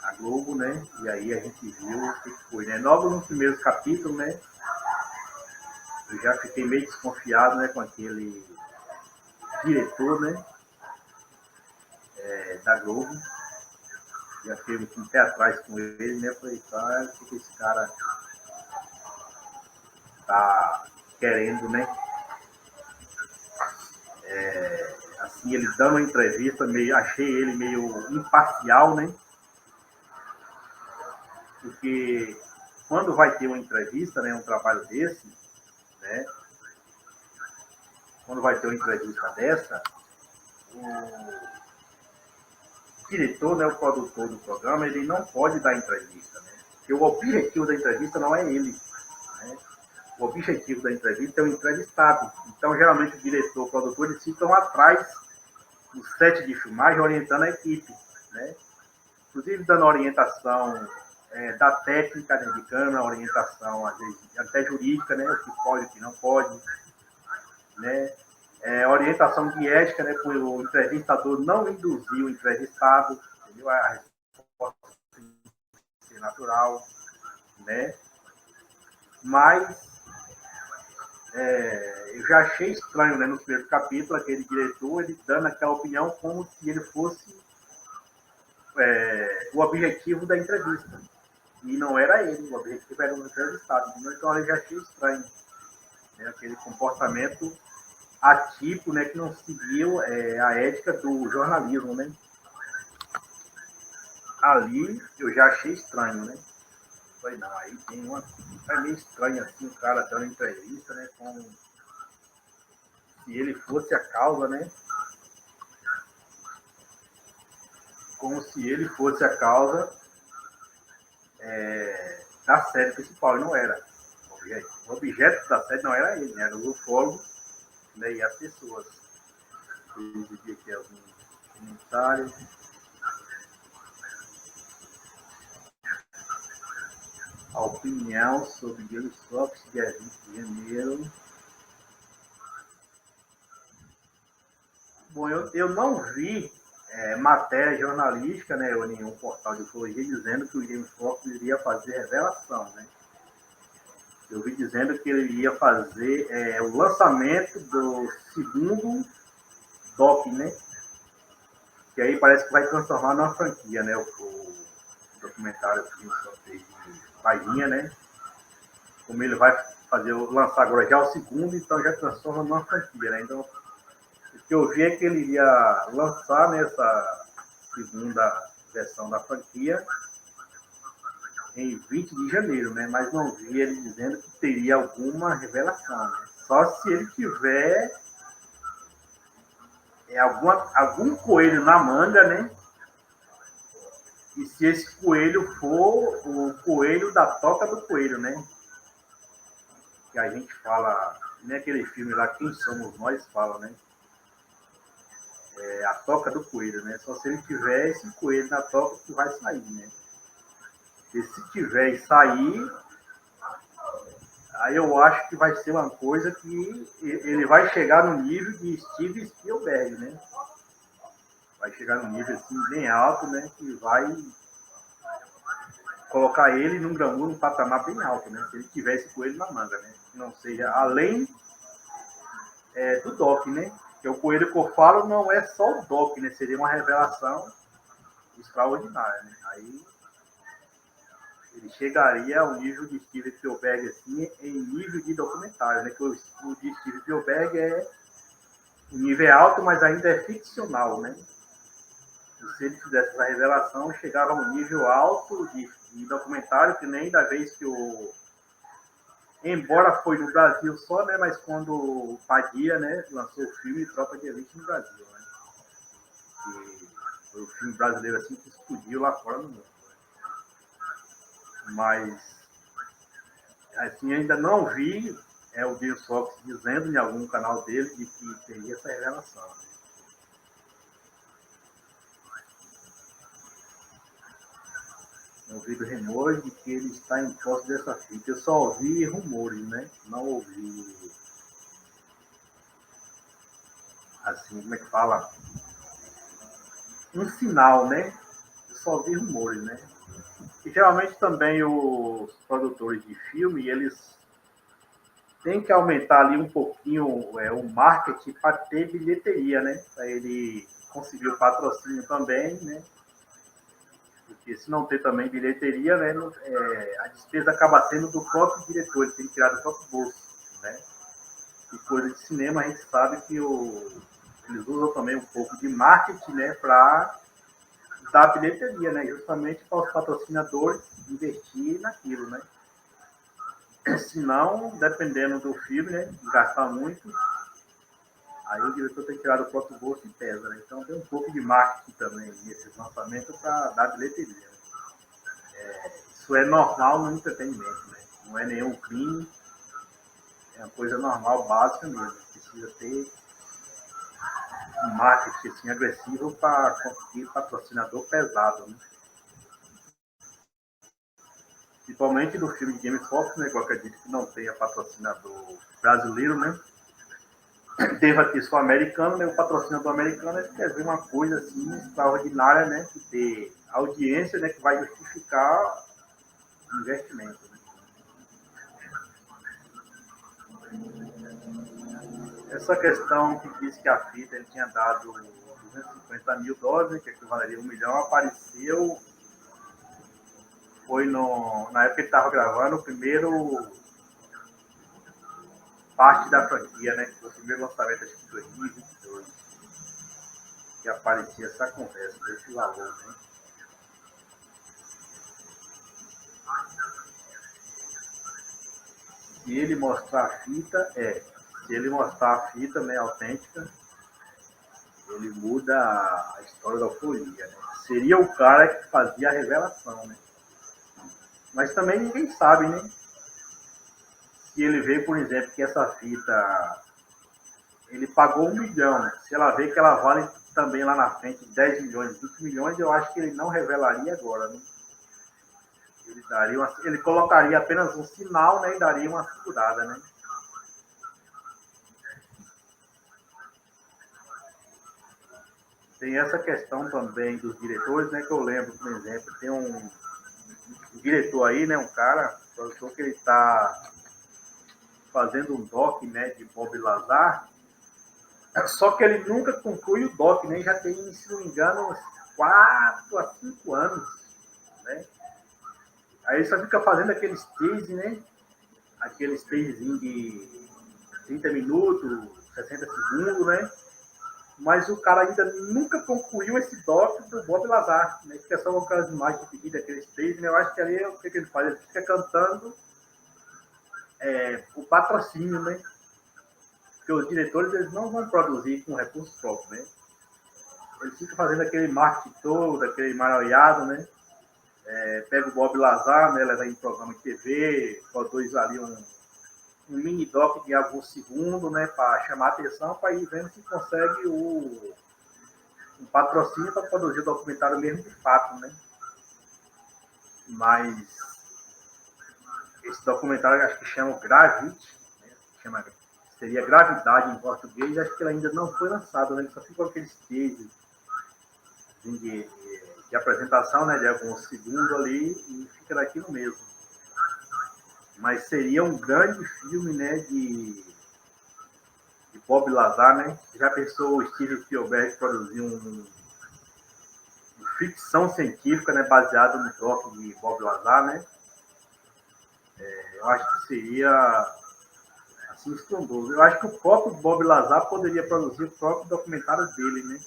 A Globo, né? E aí a gente viu o que foi, né? Logo nos primeiros capítulos, né? Eu já fiquei meio desconfiado, né? Com aquele diretor, né? Da Globo. Já fiquei um pé atrás com ele, né? Eu falei, cara, o que esse cara tá querendo, né? Assim, ele dando uma entrevista, achei ele meio imparcial, né? Porque quando vai ter uma entrevista, né, um trabalho desse, né? Quando vai ter uma entrevista dessa, o diretor, né, o produtor do programa, ele não pode dar entrevista, né? Porque o objetivo da entrevista não é ele, né? O objetivo da entrevista é o entrevistado. Então, geralmente, o diretor, o produtor, eles ficam atrás do set de filmagem, orientando a equipe, né? Inclusive, dando orientação da técnica, né, de câmera, orientação, às vezes, até jurídica, né? O que pode, o que não pode, né? Orientação de ética, né? Para o entrevistador não induzir o entrevistado, entendeu? A resposta tem que ser natural, né? Mas eu já achei estranho, né, no primeiro capítulo, aquele diretor, ele dando aquela opinião como se ele fosse o objetivo da entrevista. E não era ele, o objetivo era o entrevistado. Então eu já achei estranho, né, aquele comportamento atípico, né, que não seguiu a ética do jornalismo, né? Ali eu já achei estranho, né? Falei, não, aí tem uma... É meio estranho assim, o cara dando entrevista, né, como se ele fosse a causa, né? Como se ele fosse a causa da série principal, e não era. O objeto da série não era ele, né? Era os ufólogos, né, e as pessoas. Eu vi aqui alguns comentários. A opinião sobre Gilles Fox, dia 20 de janeiro. Bom, eu não vi matéria jornalística, né, ou nenhum portal de ufologia dizendo que o James Fox iria fazer revelação, né? Eu vi dizendo que ele ia fazer o lançamento do segundo doc, né? Que aí parece que vai transformar numa franquia, né? O documentário que o fez de Bainha, né? Como ele vai lançar agora já o segundo, então já transforma numa franquia, né? Então, o que eu vi é que ele ia lançar nessa segunda versão da franquia em 20 de janeiro, né? Mas não vi ele dizendo que teria alguma revelação, né? Só se ele tiver algum coelho na manga, né? E se esse coelho for o coelho da toca do coelho, né? Que a gente fala, nem aquele filme lá, Quem Somos Nós, fala, né? A toca do coelho, né? Só se ele tiver esse coelho na toca que vai sair, né? E se tiver e sair, aí eu acho que vai ser uma coisa que ele vai chegar no nível de Steven Spielberg, né? Vai chegar num nível assim bem alto, né? Que vai colocar ele num glamour, num patamar bem alto, né? Se ele tivesse coelho na manga, né? Não seja além do Doc, né? Que o coelho que eu falo não é só o Doc, né? Seria uma revelação extraordinária, né? Aí ele chegaria ao nível de Steven Spielberg, assim, em nível de documentário, né? Que o de Steven Spielberg o nível é alto, mas ainda é ficcional, né? E se ele fizesse essa revelação, chegava a um nível alto de documentário, que nem da vez que embora foi no Brasil só, né? Mas quando o Padilha, né, lançou o filme Tropa de Elite no Brasil, né? Que foi o filme brasileiro assim que explodiu lá fora no mundo. Mas assim, ainda não vi o Bill Fox dizendo em algum canal dele de que teria essa revelação. Eu ouvi rumores de que ele está em posse dessa fita. Eu só ouvi rumores, né? Não ouvi, assim, como é que fala? Um sinal, né? Eu só ouvi rumores, né? E geralmente também os produtores de filme, eles têm que aumentar ali um pouquinho o marketing para ter bilheteria, né? Para ele conseguir o patrocínio também, né? Porque se não ter também bilheteria, né, a despesa acaba sendo do próprio diretor, ele tem que tirar do próprio bolso, né? E coisa de cinema, a gente sabe que eles usam também um pouco de marketing, né, para dar bilheteria, né? Justamente para os patrocinadores investir naquilo, né? Senão, dependendo do filme, né, gastar muito, aí o diretor tem que tirar do próprio bolso e pesa, né? Então tem um pouco de marketing também nesses lançamentos para dar bilheteria. Isso é normal no entretenimento, né? Não é nenhum crime, é uma coisa normal, básica mesmo. Precisa ter um marketing assim, agressivo para conseguir patrocinador pesado, né? Principalmente no filme de James Fox, né? Que eu acredito que não tenha patrocinador brasileiro, né? Teve aqui só americano, né? O patrocinador americano ele quer ver uma coisa assim extraordinária, né? Que ter audiência, né? Que vai justificar o investimento, né? Essa questão que diz que a fita ele tinha dado 250 mil dólares, né, que equivaleria a 1 milhão, apareceu, foi na época que ele estava gravando o primeiro parte da franquia, né? Que foi o primeiro lançamento, acho que em 2022, que aparecia essa conversa desse valor, né? Se ele mostrar a fita, se ele mostrar a fita, né, autêntica, ele muda a história da euforia, né? Seria o cara que fazia a revelação, né? Mas também ninguém sabe, né? Se ele vê, por exemplo, que essa fita ele pagou 1 milhão, né? Se ela vê que ela vale também lá na frente 10 milhões, 20 milhões, eu acho que ele não revelaria agora, né? Ele colocaria apenas um sinal, né? E daria uma segurada, né? Tem essa questão também dos diretores, né? Que eu lembro, por exemplo, tem um diretor aí, né? Um cara, produtor que ele está fazendo um doc, né? De Bob Lazar. Só que ele nunca conclui o doc, né? Já tem, se não me engano, uns 4 a 5 anos, né? Aí ele só fica fazendo aqueles tease, né? Aqueles teasezinho de 30 minutos, 60 segundos, né? Mas o cara ainda nunca concluiu esse doc do Bob Lazar, né? Fica só com aquelas imagens divididas, aqueles teases, né? Eu acho que ali, o que ele faz? Ele fica cantando o patrocínio, né? Porque os diretores, eles não vão produzir com recursos próprios, né? Eles ficam fazendo aquele marketing todo, aquele maralhado, né? Pega o Bob Lazar, né? Leva em programa de TV, produz ali um mini doc de alguns segundos, né? Para chamar a atenção, para ir vendo se consegue um patrocínio para produzir o documentário mesmo de fato, né? Mas esse documentário, acho que chama Gravity, né? Seria Gravidade em português, acho que ele ainda não foi lançado, né? Ele só ficou aqueles teasers de apresentação, né? De alguns segundos ali e fica daquilo mesmo. Mas seria um grande filme, né? De Bob Lazar, né? Já pensou o Steven Spielberg produzir uma ficção científica, né? Baseado no doc de Bob Lazar, né? Eu acho que seria assim estrondoso. Eu acho que o próprio Bob Lazar poderia produzir o próprio documentário dele, né?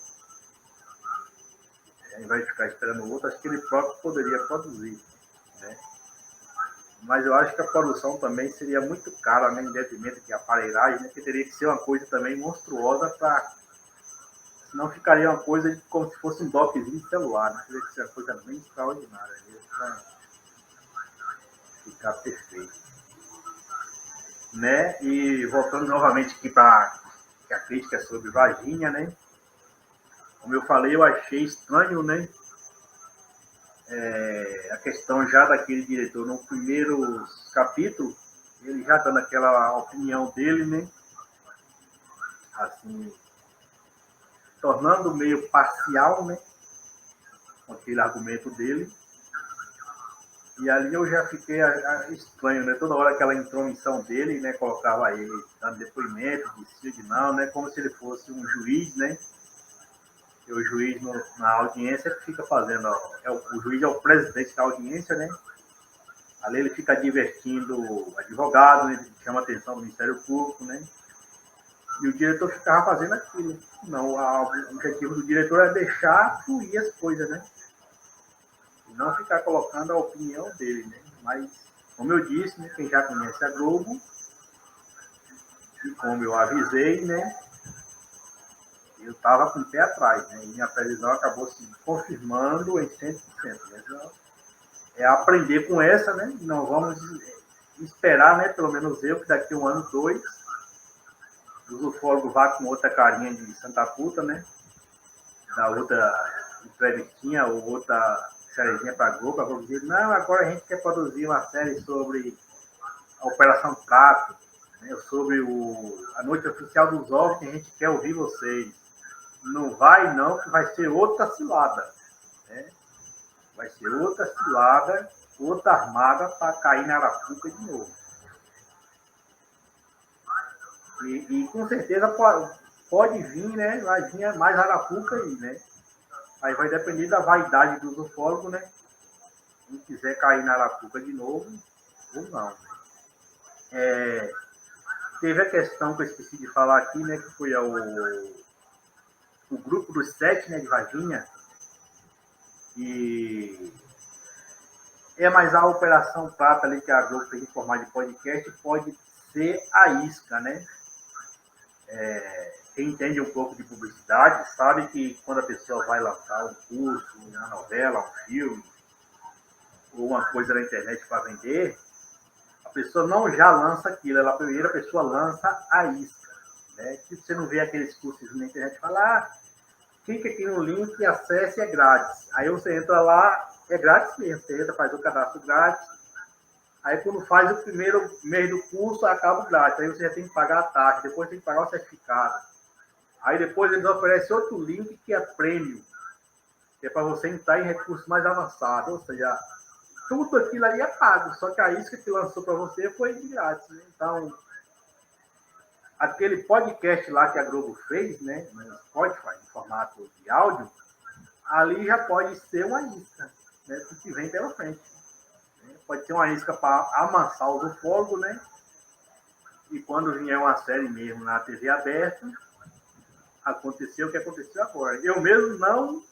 Ao invés de ficar esperando o outro, acho que ele próprio poderia produzir, né? Mas eu acho que a produção também seria muito cara, né? Em detrimento de aparelhagem, né? Que teria que ser uma coisa também monstruosa para... Senão ficaria uma coisa como se fosse um doczinho de celular, né? Teria que ser uma coisa bem extraordinária para ficar perfeito, né? E voltando novamente aqui para a crítica sobre Varginha, né? Como eu falei, eu achei estranho, né? A questão já daquele diretor no primeiro capítulo, ele já dando aquela opinião dele, né? Assim, tornando meio parcial, né? Com aquele argumento dele. E ali eu já fiquei estranho, né? Toda hora aquela intromissão dele, né? Colocava ele dando depoimento, de sim, de não, né? Como se ele fosse um juiz, né? E o juiz na audiência fica fazendo... o juiz é o presidente da audiência, né? Ali ele fica divertindo o advogado, né? Chama a atenção do Ministério Público, né? E o diretor ficava fazendo aquilo. Não, o objetivo do diretor é deixar fluir as coisas, né? E não ficar colocando a opinião dele, né? Mas, como eu disse, né? Quem já conhece a Globo, e como eu avisei, né? Eu estava com o pé atrás, né? E minha previsão acabou se confirmando em 100%. Né? Então, aprender com essa, né? Não vamos esperar, né? Pelo menos eu, que daqui a 1 ano, 2, o ufólogo vá com outra carinha de Santa Puta, né? Da outra entrevistinha ou outra sériezinha para a Globo dizer, não, agora a gente quer produzir uma série sobre a Operação Prato, né? Sobre a Noite Oficial dos OVNIs, a gente quer ouvir vocês. Não vai não, que vai ser outra cilada, né? Vai ser outra cilada, outra armada para cair na Arapuca de novo. E com certeza pode vir, né? Vai vir mais Arapuca aí, né? Aí vai depender da vaidade dos ufólogos, né? Quem quiser cair na Arapuca de novo, ou não. teve a questão que eu esqueci de falar aqui, né, que foi o grupo dos 7, né, de Varginha, e é mais a Operação Prata ali que a Globo fez em formato de podcast, pode ser a isca, né? Quem entende um pouco de publicidade sabe que quando a pessoa vai lançar um curso, uma novela, um filme, ou uma coisa na internet para vender, a pessoa não já lança aquilo, ela primeiro a pessoa lança a isca, né? Tipo, você não vê aqueles cursos na internet e fala, clica aqui no link e acesse, é grátis. Aí você entra lá, é grátis mesmo, você entra, faz o cadastro grátis, aí quando faz o primeiro mês do curso, acaba o grátis, aí você já tem que pagar a taxa, depois tem que pagar o certificado. Aí depois eles oferecem outro link que é prêmio, que é para você entrar em recursos mais avançados, ou seja, tudo aquilo ali é pago, só que a isca que lançou para você foi de grátis, né? Então, aquele podcast lá que a Globo fez, né, no Spotify, em formato de áudio, ali já pode ser uma isca, né, que vem pela frente. Pode ter uma isca para amansar os ufólogos, né? E quando vier uma série mesmo na TV aberta, aconteceu o que aconteceu agora. Eu mesmo não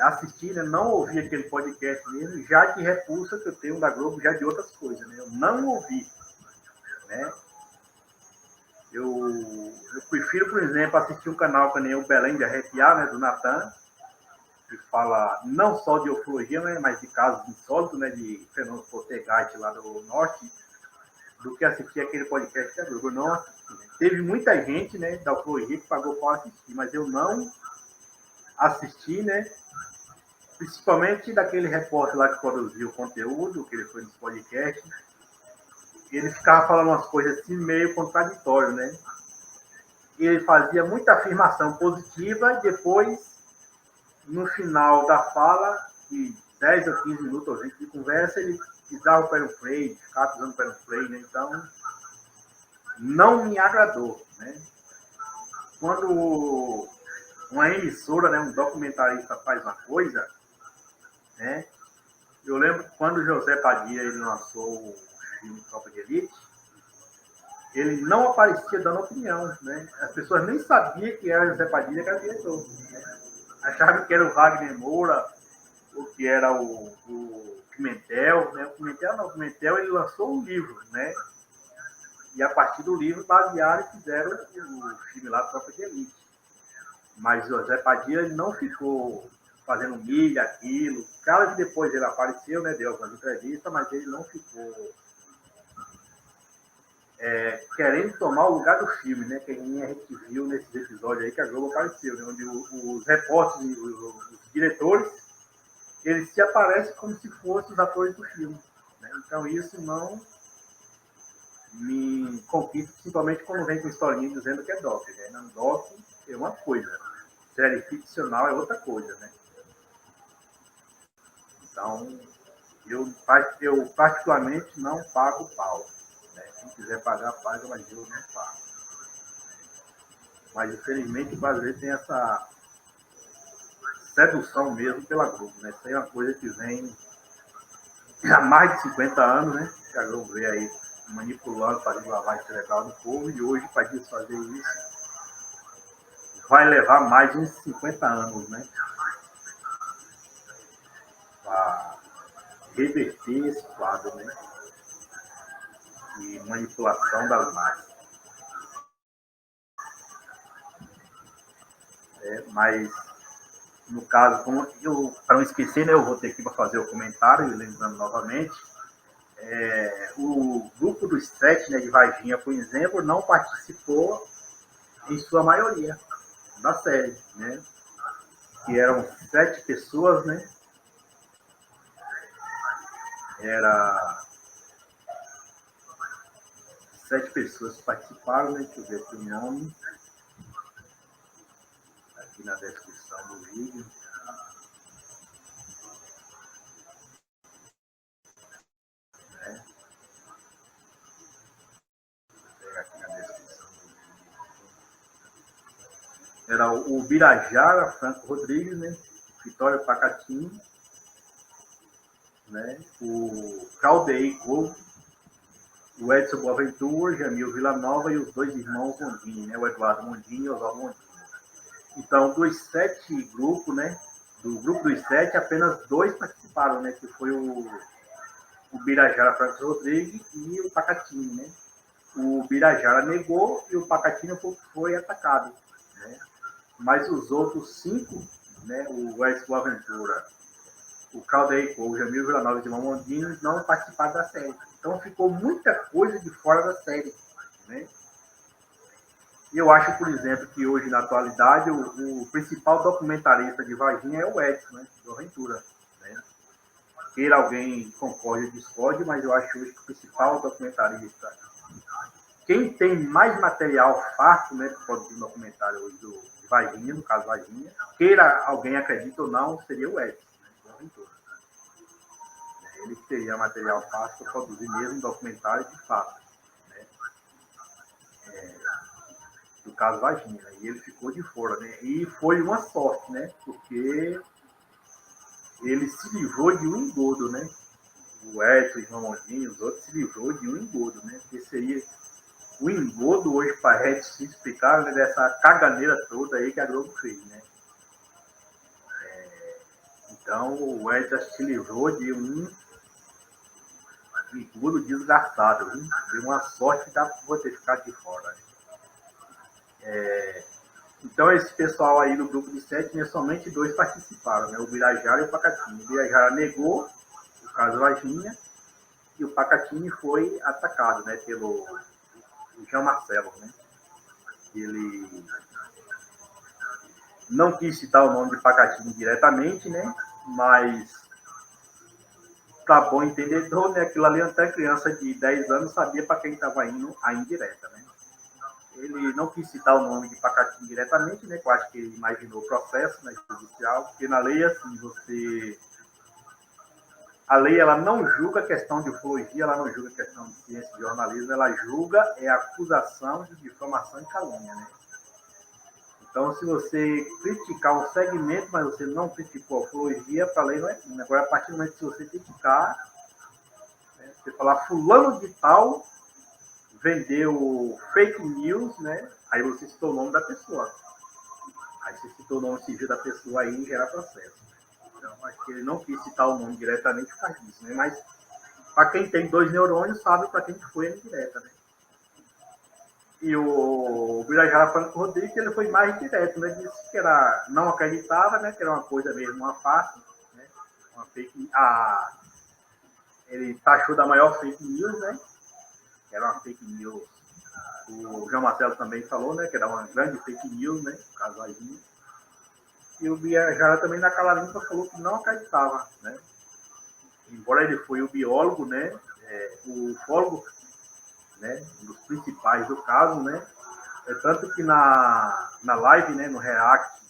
assisti, né? Não ouvi aquele podcast mesmo, já de repulsa que eu tenho da Globo, já de outras coisas, né? Eu não ouvi, né? Eu prefiro, por exemplo, assistir um canal que nem o Belém de Arrepiar, né? Do Natan, que fala não só de ufologia, né? Mas de casos insólitos, né? De fenômenos poltergeist lá do norte, do que assistir aquele podcast da Globo. Eu não assisti, né? Teve muita gente, né? Da ufologia que pagou para assistir, mas eu não assisti, né? Principalmente daquele repórter lá que produziu o conteúdo, que ele foi nos podcasts, ele ficava falando umas coisas assim meio contraditórias, né? Ele fazia muita afirmação positiva e depois, no final da fala, de 10 ou 15 minutos ou 20 de conversa, ele dava o pé no freio, ficava pisando o pé no freio, né? Então, não me agradou, né? Quando uma emissora, né, um documentarista faz uma coisa, né? Eu lembro que quando o José Padilha ele lançou o filme Tropa de Elite, ele não aparecia dando opinião, né? As pessoas nem sabiam que era o José Padilha que era o diretor, né? Achavam que era o Wagner Moura, ou que era o Pimentel, né? O Pimentel ele lançou um livro, né? E a partir do livro basearam e fizeram o filme lá Tropa de Elite. Mas o José Padilha ele não ficou fazendo milha, aquilo. Claro que depois ele apareceu, né? Deu algumas entrevistas, mas ele não ficou querendo tomar o lugar do filme, né? Que a gente viu nesses episódios aí que a Globo apareceu, né? Onde os repórteres, os diretores, eles se aparecem como se fossem os atores do filme, né? Então isso não me conquista, principalmente quando vem com historinha dizendo que é doc, né? Não, doc é uma coisa, série ficcional é outra coisa, né? Então, eu particularmente não pago pau, né? Quem quiser pagar, paga, mas eu não pago. Mas, infelizmente, o brasileiro tem essa sedução mesmo pela Globo, né? Isso aí é uma coisa que vem há mais de 50 anos, né? Que a Globo vem aí manipulando, fazendo lavagem cerebral do povo, e hoje, para desfazer isso, vai levar mais de uns 50 anos, né? Para reverter esse quadro, né? De manipulação das massas. Mas, no caso, para não esquecer, né, eu vou ter aqui para fazer o comentário, lembrando novamente, o grupo dos 7, né, de Varginha, por exemplo, não participou em sua maioria da série, né? Que eram 7 pessoas, né? Era 7 pessoas que participaram, né? Deixa eu ver aqui o nome. Aqui na descrição do vídeo. Vou pegar aqui na descrição do vídeo. Era o Birajara, Franco Rodrigues, né? Vitório Pacatinho, né? O Caldeir Couto, o Edson Boaventura, Jamil Villanova e os dois irmãos Mondini, né? O Eduardo Mondini e o Oswaldo Mondini. Então, dos 7 grupos, né? Do grupo dos 7, apenas 2 participaram, né? Que foi o Birajara Francis Rodrigues e o Pacatini, né? O Birajara negou e o Pacatini foi atacado, né? Mas os outros 5, né? O Edson Boaventura, o Claudio, o Jamil Villanova e o Simão Mondini não participaram da série. Então ficou muita coisa de fora da série, né? E eu acho, por exemplo, que hoje, na atualidade, o principal documentarista de Varginha é o Edson, né? Do Aventura, né? Queira alguém concorde ou discorde, mas eu acho hoje que o principal documentarista, quem tem mais material farto, né, para produzir um documentário hoje de Varginha, no caso Varginha, queira alguém acredite ou não, seria o Edson, né? Do Aventura. Ele teria material fácil para produzir mesmo um documentário de fato, né? Do caso Varginha, né? E ele ficou de fora, né? E foi uma sorte, né? Porque ele se livrou de um engodo, né? O Edson, o João Mondinho, os outros se livrou de um engodo, né? Que seria o engodo hoje para a gente se explicar, né, dessa caganeira toda aí que a Globo fez, né? Então o Edson se livrou de um engodo desgastado, viu? De uma sorte da por ter ficado de fora. Então esse pessoal aí do grupo de 7, né, somente 2 participaram, né? O Birajara e o Pacatini. O Birajara negou o caso Varginha e o Pacatini foi atacado, né, pelo Jean Marcelo, né? Ele não quis citar o nome de Pacatini diretamente, né? Mas para bom entendedor, né? Aquilo ali até criança de 10 anos sabia para quem estava indo a indireta, né? Ele não quis citar o nome de Pacatini diretamente, né? Eu acho que ele imaginou o processo, né, judicial, porque na lei, assim, a lei, ela não julga a questão de ufologia, ela não julga a questão de ciência e jornalismo, ela julga a acusação de difamação e calúnia, né? Então, se você criticar um segmento, mas você não criticou a ufologia, para a lei não é crime. Agora, a partir do momento que você criticar, né, você falar fulano de tal vendeu fake news, né? Aí você citou o nome da pessoa. Aí você citou o nome civil da pessoa aí gera processo. Então, acho que ele não quis citar o nome diretamente por causa disso, né? Mas para quem tem 2 neurônios, sabe para quem foi a indireta, né? E o Birajara Franco Rodrigues, ele foi mais direto, né? Disse que era, não acreditava, né? Que era uma coisa mesmo, uma farsa, né? Uma fake, ele taxou da maior fake news, né? Que era uma fake news. O João Marcelo também falou, né? Que era uma grande fake news, né? O caso Varginha. E o Birajara também, naquela limpa, falou que não acreditava, né? Embora ele foi o biólogo, né? O ufólogo, né? Um dos principais do caso, né? Tanto que na live, né? No React,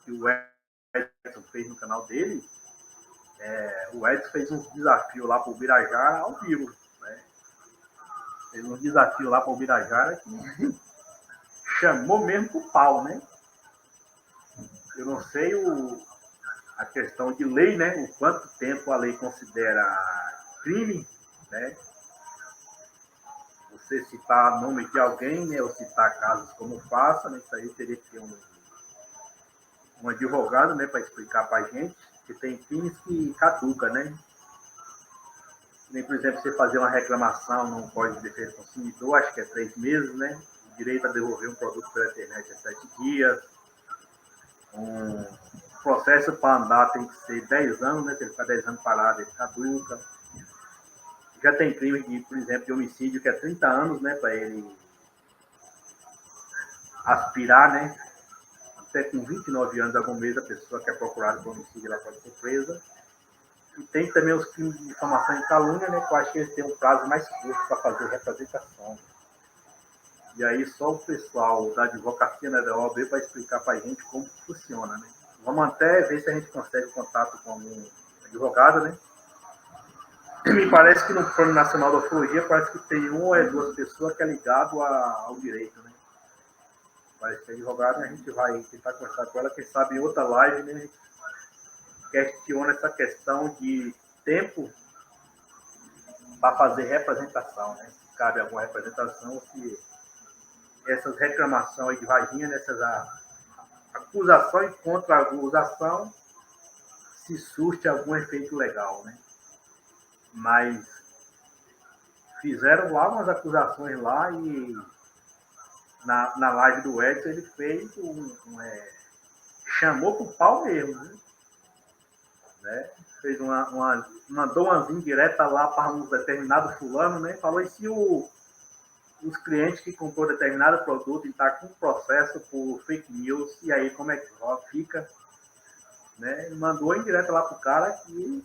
que o Edson fez no canal dele, o Edson fez um desafio lá para o Birajara ao vivo, né? Fez um desafio lá para o Birajara que chamou mesmo pro pau, né? Eu não sei a questão de lei, né? O quanto tempo a lei considera crime, né? Você citar nome de alguém, né? Ou citar casos como faça, né? Isso aí teria que ter um advogado, né? Para explicar para a gente que tem crimes que caduca, né? Nem, por exemplo, você fazer uma reclamação no Código de Defesa do Consumidor, acho que é 3 meses, né? O direito a devolver um produto pela internet é 7 dias. Um processo para andar tem que ser 10 anos, né? Se ele ficar 10 anos parado, ele caduca. Já tem crime de, por exemplo, de homicídio que é 30 anos, né? Para ele aspirar, né? Até com 29 anos, algum mês, a pessoa que é procurada por homicídio, ela pode ser presa. E tem também os crimes de difamação e calúnia, né? Que eu acho que eles têm um prazo mais curto para fazer representação. E aí só o pessoal da advocacia, né, da OAB, para explicar para a gente como funciona, né? Vamos até ver se a gente consegue contato com um advogado, né? Me parece que no Plano Nacional da Ufologia parece que tem 1 ou 2 pessoas que é ligado ao direito, né? Parece que é advogado, a gente vai tentar conversar com ela, quem sabe em outra live, né? A gente questiona essa questão de tempo para fazer representação, né? cabe alguma representação, se essas reclamações de Varginha, nessas acusação e contra-acusação, se surte algum efeito legal, né? Mas fizeram lá umas acusações lá e na live do Edson ele fez chamou pro pau mesmo, né? Fez mandou umas indiretas lá para um determinado fulano, né? Falou, e se os clientes que comprou determinado produto e está com processo por fake news, e aí como é que fica? Né? Mandou indireta lá pro cara que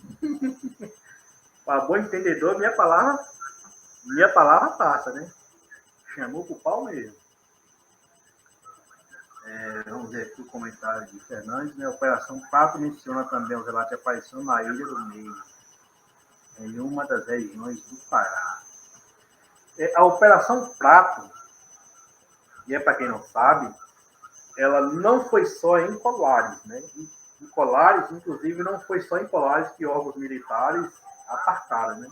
para bom entendedor, minha palavra passa, né? Chamou pro pau mesmo. Vamos ver aqui o comentário de Fernandes, né? Operação Prato menciona também os relatos de aparição na Ilha do Meio, em uma das regiões do Pará. A Operação Prato, e para quem não sabe, ela não foi só em Colares, né? Em Colares, inclusive, não foi só em Colares que órgãos militares atacaram, né?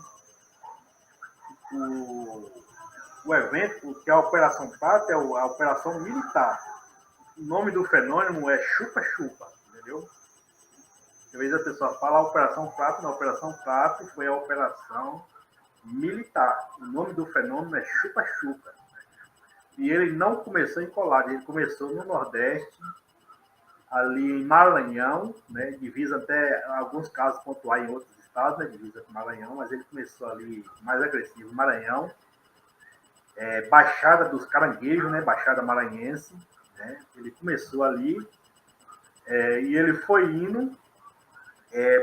O evento, que é a Operação Prato, é a operação militar. O nome do fenômeno é chupa-chupa, entendeu? Às vezes a pessoa fala a Operação Prato, não, a Operação Prato foi a operação militar. O nome do fenômeno é chupa-chupa. E ele não começou em Colares, ele começou no Nordeste, ali em Maranhão, né, divisa até alguns casos pontuais em outros estados, né, divisa com Maranhão, mas ele começou ali mais agressivo, Maranhão, Baixada dos Caranguejos, né, Baixada Maranhense, né, ele começou ali e ele foi indo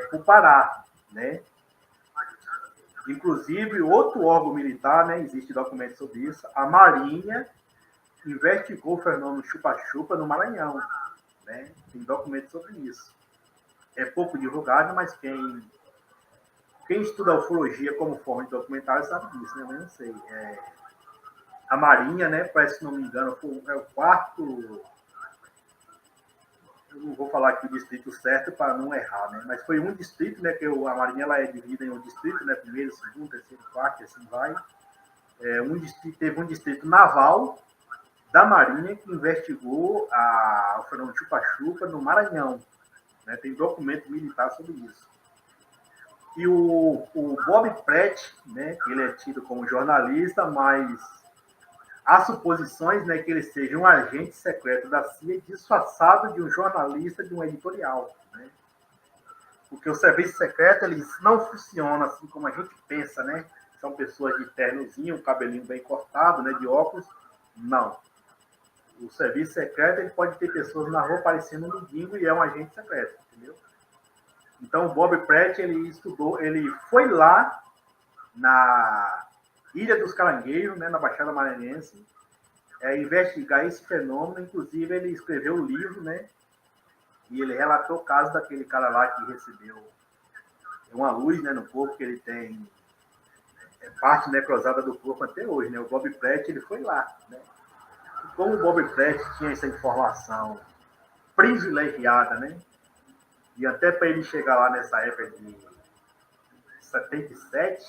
para o Pará, né. Inclusive, outro órgão militar, né, existe documento sobre isso, a Marinha investigou o fenômeno chupa-chupa no Maranhão, né? Tem documento sobre isso. É pouco divulgado, mas quem estuda ufologia como forma de documentário sabe disso, né? Eu não sei. A Marinha, né? Parece, se não me engano, é o quarto. Eu não vou falar aqui o distrito certo para não errar, né? Mas foi um distrito, né? Que a Marinha ela é dividida em um distrito, né? Primeiro, segundo, terceiro, quarto, e assim vai. Teve um distrito naval da Marinha que investigou o fenômeno chupa-chupa no Maranhão, né? Tem documento militar sobre isso. E o Bob Pratt, né? Ele é tido como jornalista, mas há suposições, né, que ele seja um agente secreto da CIA disfarçado de um jornalista de um editorial, né? Porque o serviço secreto ele não funciona assim como a gente pensa, né? São pessoas de ternozinho, um cabelinho bem cortado, né, de óculos. Não. O serviço secreto ele pode ter pessoas na rua parecendo um mendigo e é um agente secreto, entendeu? Então o Bob Pratt ele foi lá na Ilha dos Caranguejos, né, na Baixada Maranhense, investigar esse fenômeno. Inclusive ele escreveu um livro, né, e ele relatou o caso daquele cara lá que recebeu uma luz, né, no corpo, que ele tem parte necrosada do corpo até hoje, né? O Bob Pratt ele foi lá, né? Como o Bob Pratt tinha essa informação privilegiada, né? E até para ele chegar lá nessa época de 77,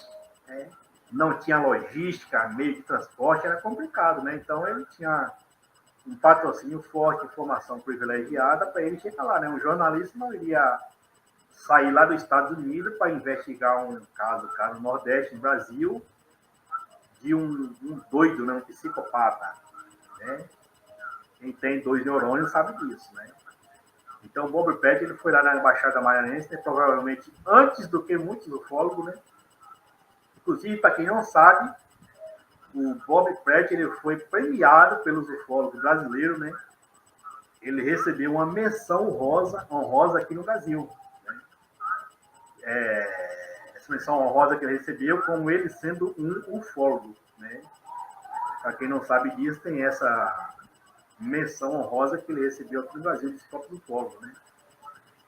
né? Não tinha logística, meio de transporte, era complicado, né? Então ele tinha um patrocínio forte, informação privilegiada para ele chegar lá, né? Um jornalista não iria sair lá dos Estados Unidos para investigar um caso no Nordeste, no Brasil, de um doido, né? Um psicopata, né? Quem tem 2 neurônios sabe disso, né? Então o Bob Pratt ele foi lá na Baixada Maranhense, né? Provavelmente antes do que muitos ufólogos, né? Inclusive, para quem não sabe, o Bob Pratt ele foi premiado pelos ufólogos brasileiros, né? Ele recebeu uma menção honrosa aqui no Brasil, né? Essa menção honrosa que ele recebeu, como ele sendo um ufólogo, né? Para quem não sabe disso, tem essa menção honrosa que ele recebeu aqui no Brasil dos próprios ufólogos, né?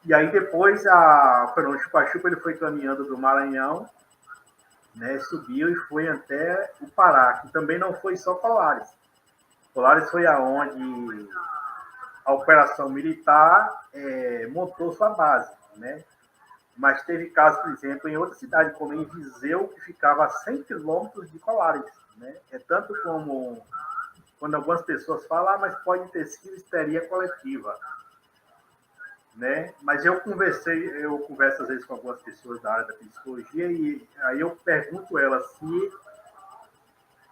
E aí depois o fenômeno chupa-chupa ele foi caminhando do Maranhão, né, subiu e foi até o Pará, que também não foi só Colares. Colares foi aonde a operação militar montou sua base, né? Mas teve casos, por exemplo, em outra cidade, como em Viseu, que ficava a 100 quilômetros de Colares, né? É tanto como quando algumas pessoas falam, mas pode ter sido histeria coletiva, né? Mas eu converso às vezes com algumas pessoas da área da psicologia e aí eu pergunto a elas se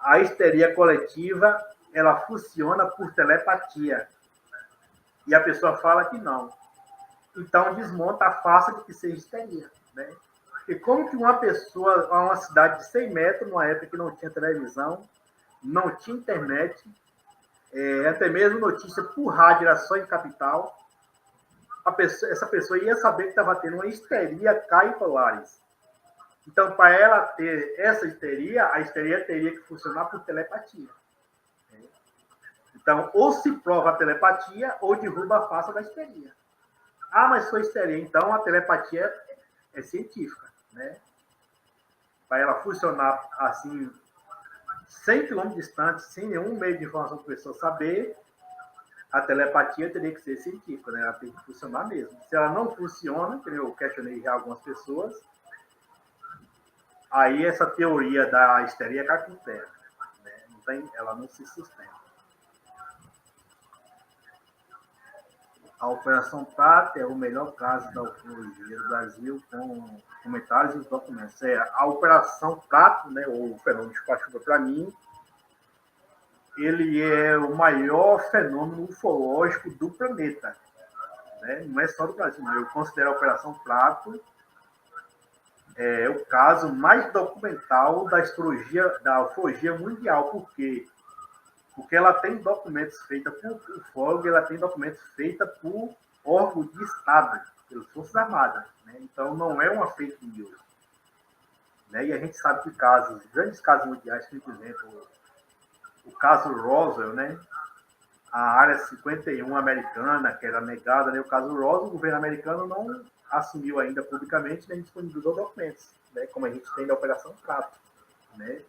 a histeria coletiva ela funciona por telepatia. E a pessoa fala que não. Então desmonta a face de que seja histeria, né? Porque como que uma pessoa, a uma cidade de 100 metros, numa época que não tinha televisão, não tinha internet, até mesmo notícia por rádio era só em capital, essa pessoa ia saber que estava tendo uma histeria caipolares. Então, para ela ter essa histeria, a histeria teria que funcionar por telepatia. Então, ou se prova a telepatia, ou derruba a face da histeria. Ah, mas foi histeria. Então, a telepatia é científica, né? Para ela funcionar assim, 100 km distante, sem nenhum meio de informação para a pessoa saber, a telepatia teria que ser científica, né? Ela tem que funcionar mesmo. Se ela não funciona, que eu questionei já algumas pessoas, aí essa teoria da histeria cai por terra, né? Ela não se sustenta. A Operação Prato é o melhor caso da ufologia do Brasil, com comentários e documentos. A Operação Prato, né, ou o fenômeno de Chupa-Chupa, para mim, ele é o maior fenômeno ufológico do planeta. Né? Não é só do Brasil, não. Eu considero a Operação Prato o caso mais documental da ufologia mundial. Por quê? Porque ela tem documentos feitos por ufólogo, ela tem documentos feitos por órgão de Estado, pelas Forças Armadas. Né? Então, não é uma fake news. Né? E a gente sabe que grandes casos mundiais, por exemplo, o caso Roswell, né? A Área 51 americana, que era negada, né? O caso Roswell, o governo americano não assumiu ainda publicamente, nem disponibilizou documentos, né? Como a gente tem da Operação Prato. Né?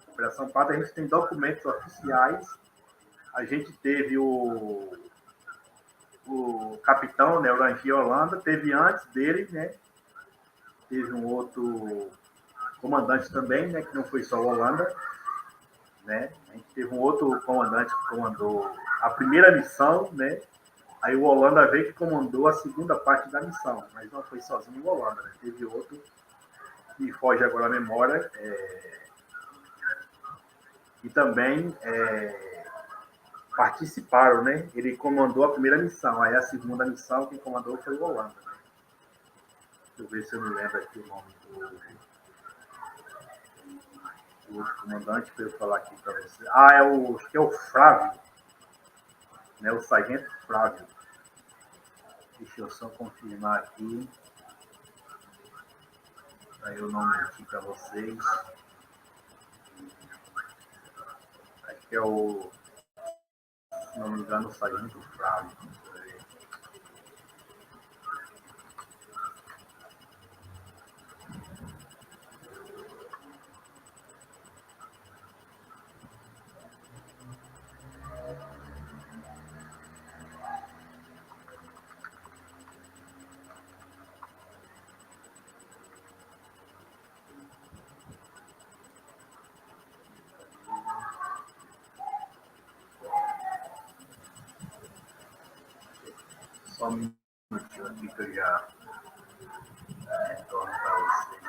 Operação Prato, a gente tem documentos oficiais. A gente teve o capitão, né, o Rangier Holanda, teve antes dele, né? Teve um outro comandante também, né, que não foi só o Holanda, né? A gente teve um outro comandante que comandou a primeira missão, né? Aí o Holanda veio que comandou a segunda parte da missão, mas não foi sozinho o Holanda, né? Teve outro que foge agora a memória, e também participaram, né? Ele comandou a primeira missão, aí a segunda missão quem comandou foi o Holanda. Né? Deixa eu ver se eu me lembro aqui o nome do outro comandante, para eu falar aqui para você. Acho que é o Flávio, né? O Sargento Flávio. Deixa eu só confirmar aqui, para eu não mentir para vocês. Acho que é se não me engano, o Sargento Flávio. Só um minutinho aqui que eu já retorno para vocês.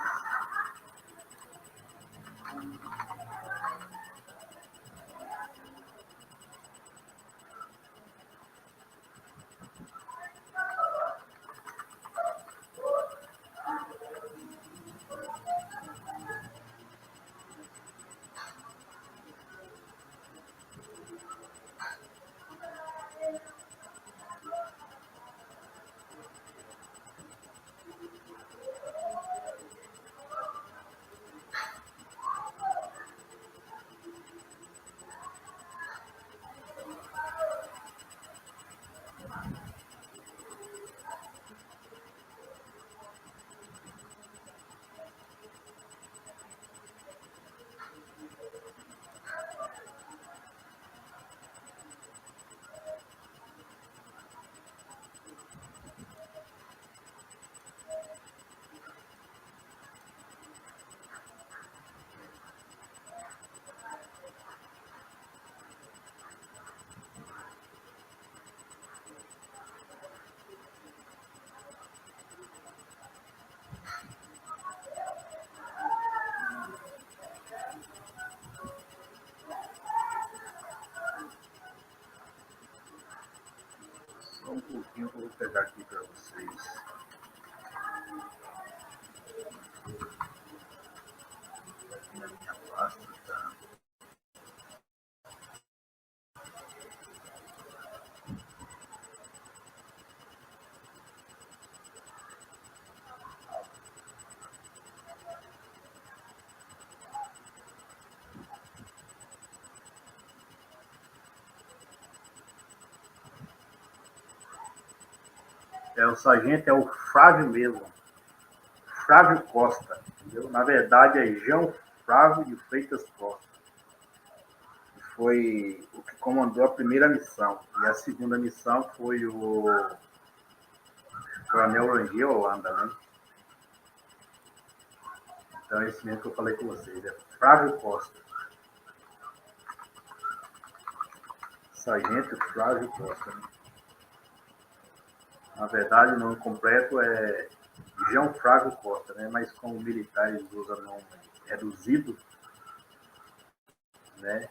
vocês. Aqui na minha pasta, tá? O sargento é o Flávio mesmo, Flávio Costa, entendeu? Na verdade é João Flávio de Freitas Costa. Foi o que comandou a primeira missão. E a segunda missão foi o Coronel Rangel Holanda, né? Então é esse mesmo que eu falei com vocês, é Flávio Costa. Sargento Flávio Costa, né? Na verdade, o nome completo é João Flávio Costa, né? Mas como militares usam nome reduzido, né?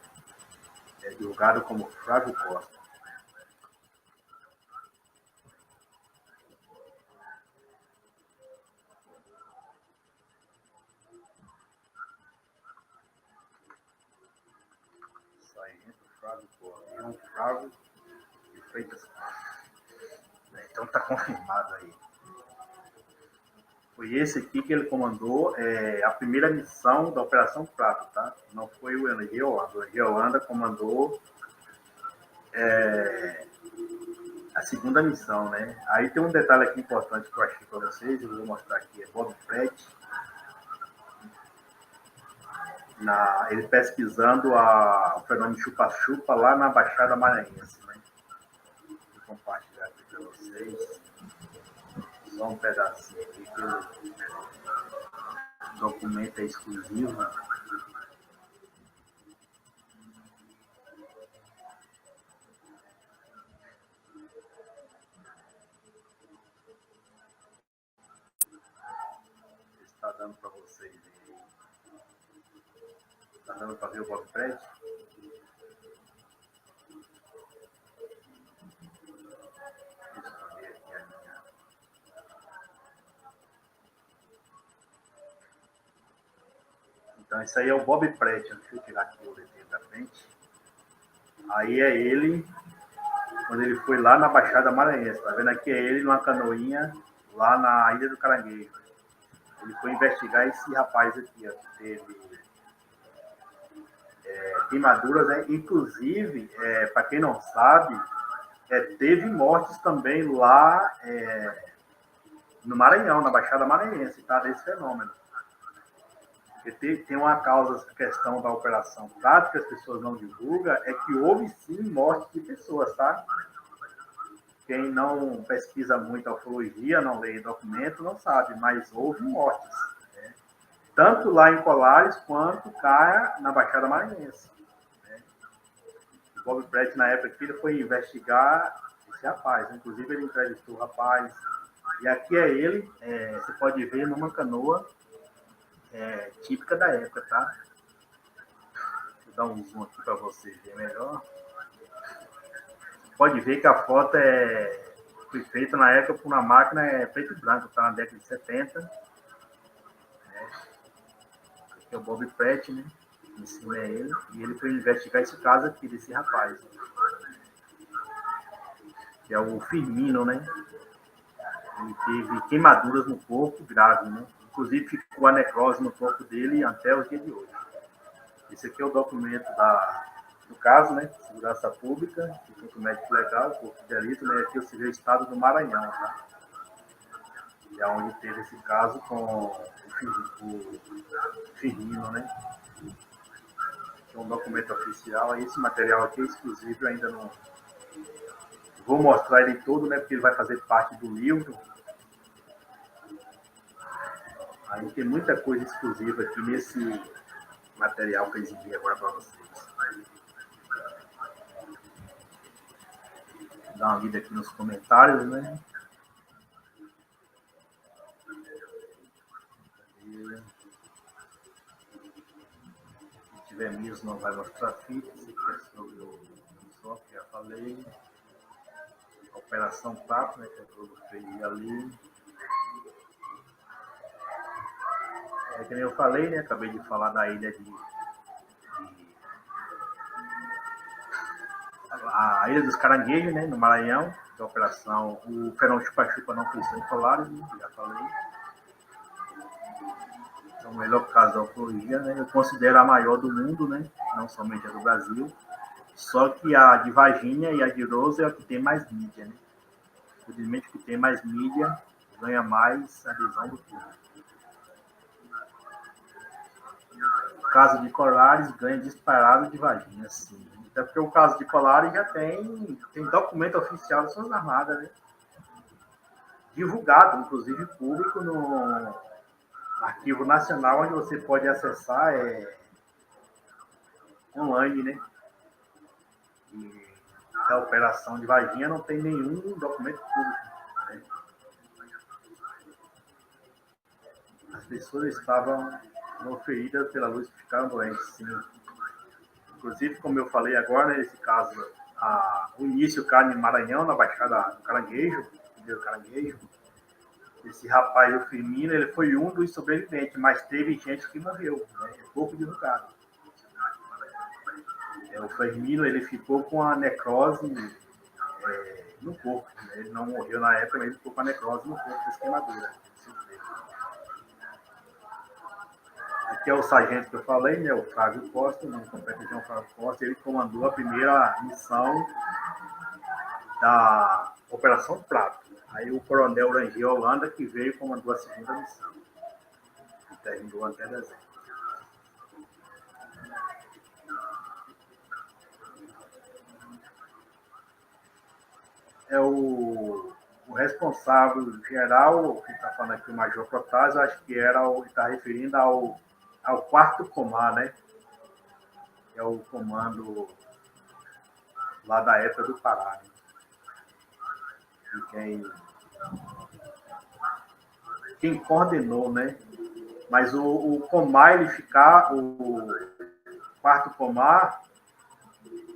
É divulgado como Flávio Costa. Sargento Flávio Costa. João Flávio de Freitas Costa. Então tá confirmado aí. Foi esse aqui que ele comandou a primeira missão da Operação Prato, tá? Não foi o Henrique Holanda. O Henrique Holanda comandou a segunda missão, né? Aí tem um detalhe aqui importante que eu achei para vocês, eu vou mostrar aqui, é Bob Pratt, ele pesquisando o fenômeno chupa-chupa lá na Baixada Maranhense, né? Vou compartilhar aqui para vocês, só um pedacinho aqui, que o documento é exclusivo, né? Está dando para vocês aí. Está dando para ver o Bob Pratt? Então, isso aí é o Bob Pratt. Deixa eu tirar aqui o desenho da frente. Aí é ele, quando ele foi lá na Baixada Maranhense. Tá vendo aqui? É ele numa canoinha lá na Ilha do Caranguejo. Ele foi investigar esse rapaz aqui, ó, que teve queimaduras, né? Inclusive, para quem não sabe, teve mortes também lá no Maranhão, na Baixada Maranhense, tá? Desse fenômeno. Porque tem uma causa, questão da Operação Prato, que as pessoas não divulgam, é que houve sim morte de pessoas, tá? Quem não pesquisa muito a ufologia, não lê documento, não sabe, mas houve mortes, né? Tanto lá em Colares, quanto cá na Baixada Maranhense, né? O Bob Pratt, na época que ele foi investigar esse rapaz, né? Inclusive ele entrevistou o rapaz, e aqui é ele, você pode ver numa canoa típica da época, tá? Vou dar um zoom aqui para vocês verem melhor. Pode ver que a foto foi feita na época por uma máquina preto e branco, tá? Na década de 70. Aqui é o Bob Pratt, né? Em cima é ele. E ele foi investigar esse caso aqui, desse rapaz. Que é o Firmino, né? Ele teve queimaduras no corpo, grave, né? Inclusive ficou a necrose no corpo dele até o dia de hoje. Esse aqui é o documento do caso, né? Segurança Pública, Instituto Médico Legal, Corpo de Delito, né? Aqui você vê o estado do Maranhão, tá? E é onde teve esse caso com o Firmino, né? É um documento oficial, aí esse material aqui é exclusivo, ainda não vou mostrar ele todo, né? Porque ele vai fazer parte do livro. Aí tem muita coisa exclusiva aqui nesse material que eu exibi agora para vocês. Vou dar uma lida aqui nos comentários, né? Se tiver mesmo, não vai mostrar fita. Se quer sobre o software, já falei. Operação Prato, né, que eu introduzi ali. Que nem eu falei, né, acabei de falar da ilha a Ilha dos Caranguejos, né, no Maranhão, da operação, o Fenômeno Chupa-Chupa não pisou em Colares, né, já falei. É o melhor caso da ufologia, né, eu considero a maior do mundo, né, não somente a do Brasil, só que a de Varginha e a de Rosa é a que tem mais mídia, né. Infelizmente, o que tem mais mídia ganha mais adesão do público. O caso de Colares ganha disparado de Varginha, sim. Até porque o caso de Colares já tem documento oficial das Forças Armadas, né? Divulgado, inclusive público, no Arquivo Nacional, onde você pode acessar online, né? E a operação de Varginha não tem nenhum documento público, né? As pessoas estavam feridas pela luz que ficaram doentes, sim. Inclusive, como eu falei agora, nesse caso, o início cai em Maranhão, na Baixada do Caranguejo, primeiro Caranguejo. Esse rapaz, o Firmino, ele foi um dos sobreviventes, mas teve gente que morreu, né? É pouco divulgado. O Firmino, ele ficou com a necrose no corpo, né? Ele não morreu na época, mas ele ficou com a necrose no corpo da queimadura. Aqui é o sargento que eu falei, né, o Flávio Costa, né, o capitão Flávio Costa, ele comandou a primeira missão da Operação Prato. Aí o coronel Rangel Holanda, que veio e comandou a segunda missão, que terminou até dezembro. O responsável geral, que está falando aqui, o Major Protásio, acho que está referindo ao 4º Comar, né? É o comando lá da época do Pará. Né? Quem coordenou, né? Mas o Comar, o 4º Comar,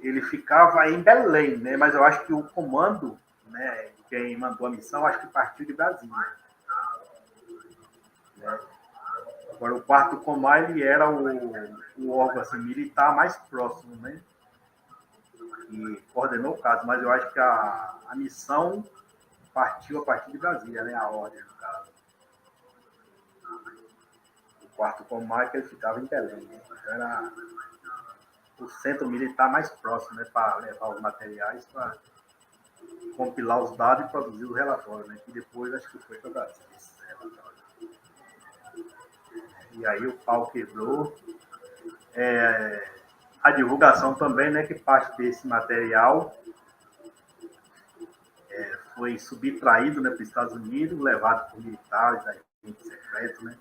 ele ficava em Belém, né? Mas eu acho que o comando, né? Quem mandou a missão, acho que partiu de Brasília. Né? Agora, o 4º Comar, ele era o órgão assim, militar mais próximo, né? E coordenou o caso, mas eu acho que a missão partiu a partir de Brasília, né? A ordem, no caso. O 4º Comar, que ele ficava em Belém, né? Era o centro militar mais próximo, né? Para levar os materiais, para compilar os dados e produzir os relatórios, né? Que depois acho que foi para Brasília. E aí o pau quebrou. A divulgação também, né, que parte desse material foi subtraído, né, para os Estados Unidos, levado por militares, agentes secretos, né,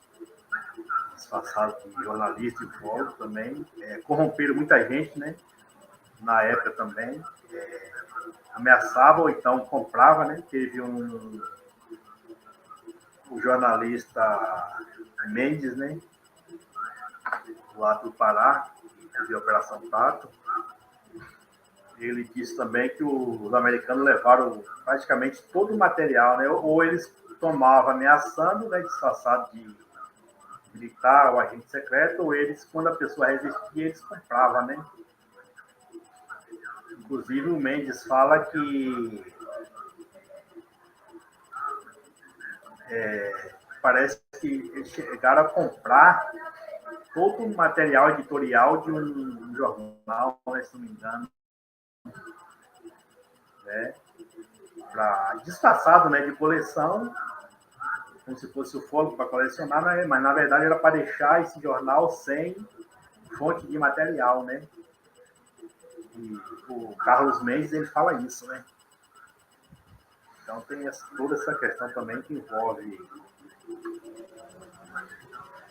disfarçado de jornalista e ufólogo também, corromperam muita gente, né, na época também, ameaçava ou então comprava, né, teve o jornalista Mendes, né, lá do Pará, de Operação Prato, ele disse também que os americanos levaram praticamente todo o material, né? Ou eles tomavam ameaçando, né, disfarçado de militar ou agente secreto, ou eles, quando a pessoa resistia, eles compravam, né? Inclusive o Mendes fala que parece que eles chegaram a comprar todo o material editorial de um jornal, né, se não me engano, né, disfarçado, né, de coleção, como se fosse o fogo para colecionar, né, mas na verdade era para deixar esse jornal sem fonte de material, né? E o Carlos Mendes, ele fala isso, né? Então tem toda essa questão também que envolve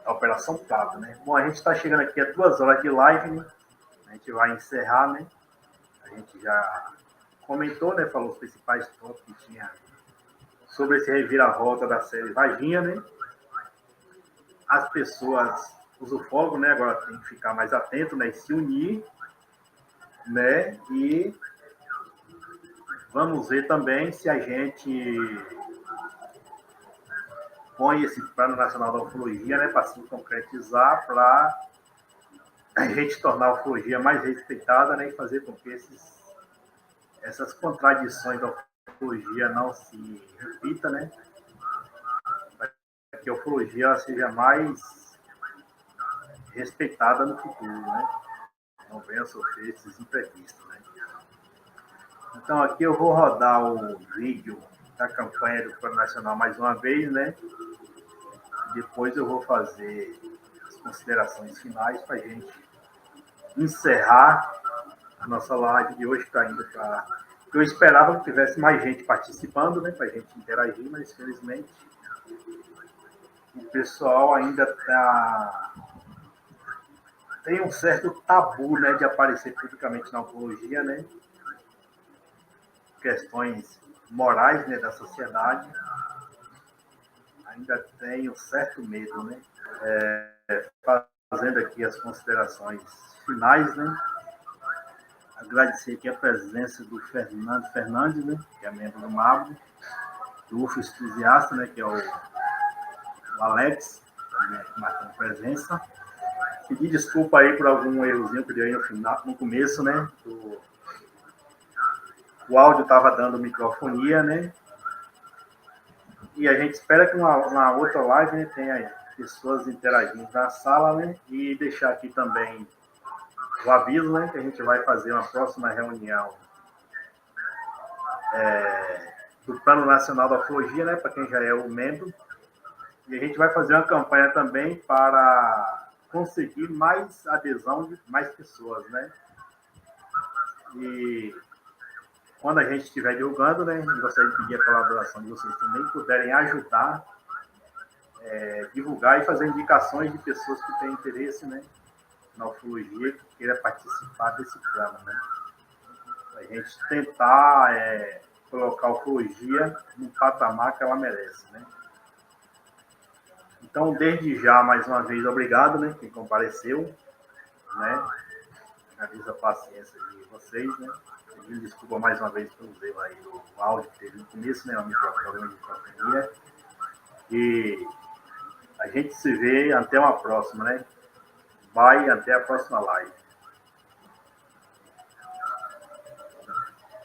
a Operação Prato, né? Bom, a gente está chegando aqui a 2 horas de live, né? A gente vai encerrar, né? A gente já comentou, né? Falou os principais pontos que tinha sobre esse reviravolta da série Varginha, né? As pessoas, os ufólogos, né? Agora tem que ficar mais atento, né? E se unir, né? E vamos ver também se a gente põe esse Plano Nacional da Ufologia, né, para se concretizar, para a gente tornar a ufologia mais respeitada, né, e fazer com que essas contradições da ufologia não se repitam, né, para que a ufologia ela seja mais respeitada no futuro, né, não venha a sofrer esses imprevistos, né. Então, aqui eu vou rodar o vídeo da campanha do Plano Nacional mais uma vez, né, depois eu vou fazer as considerações finais para a gente encerrar a nossa live de hoje, está indo para... Eu esperava que tivesse mais gente participando, né, para a gente interagir, mas infelizmente o pessoal ainda tem um certo tabu, né, de aparecer publicamente na ufologia, né, questões morais, né, da sociedade, ainda tem um certo medo, né, fazendo aqui as considerações finais, né, agradecer aqui a presença do Fernando Fernandes, né, que é membro do MABRE, do UFO Entusiasta, né, que é o Alex, também aqui marcando presença. Pedir desculpa aí por algum errozinho que deu aí no final, no começo, né, o áudio estava dando microfonia, né, e a gente espera que uma outra live, né, tenha pessoas interagindo na sala, né, e deixar aqui também o aviso, né, que a gente vai fazer uma próxima reunião do Plano Nacional da Ufologia, né, para quem já é o membro, e a gente vai fazer uma campanha também para conseguir mais adesão de mais pessoas, né, e quando a gente estiver divulgando, né, eu gostaria de pedir a colaboração de vocês também, puderem ajudar, divulgar e fazer indicações de pessoas que têm interesse, né, na ufologia, que queira participar desse plano, né? A gente tentar colocar a ufologia no patamar que ela merece, né? Então, desde já, mais uma vez, obrigado, né, quem compareceu, né? Agradeço a paciência de vocês, né? Pedindo desculpa mais uma vez pelo erro aí do áudio que teve no começo, né? O problema de microfonia. E a gente se vê até uma próxima, né? Vai, até a próxima live.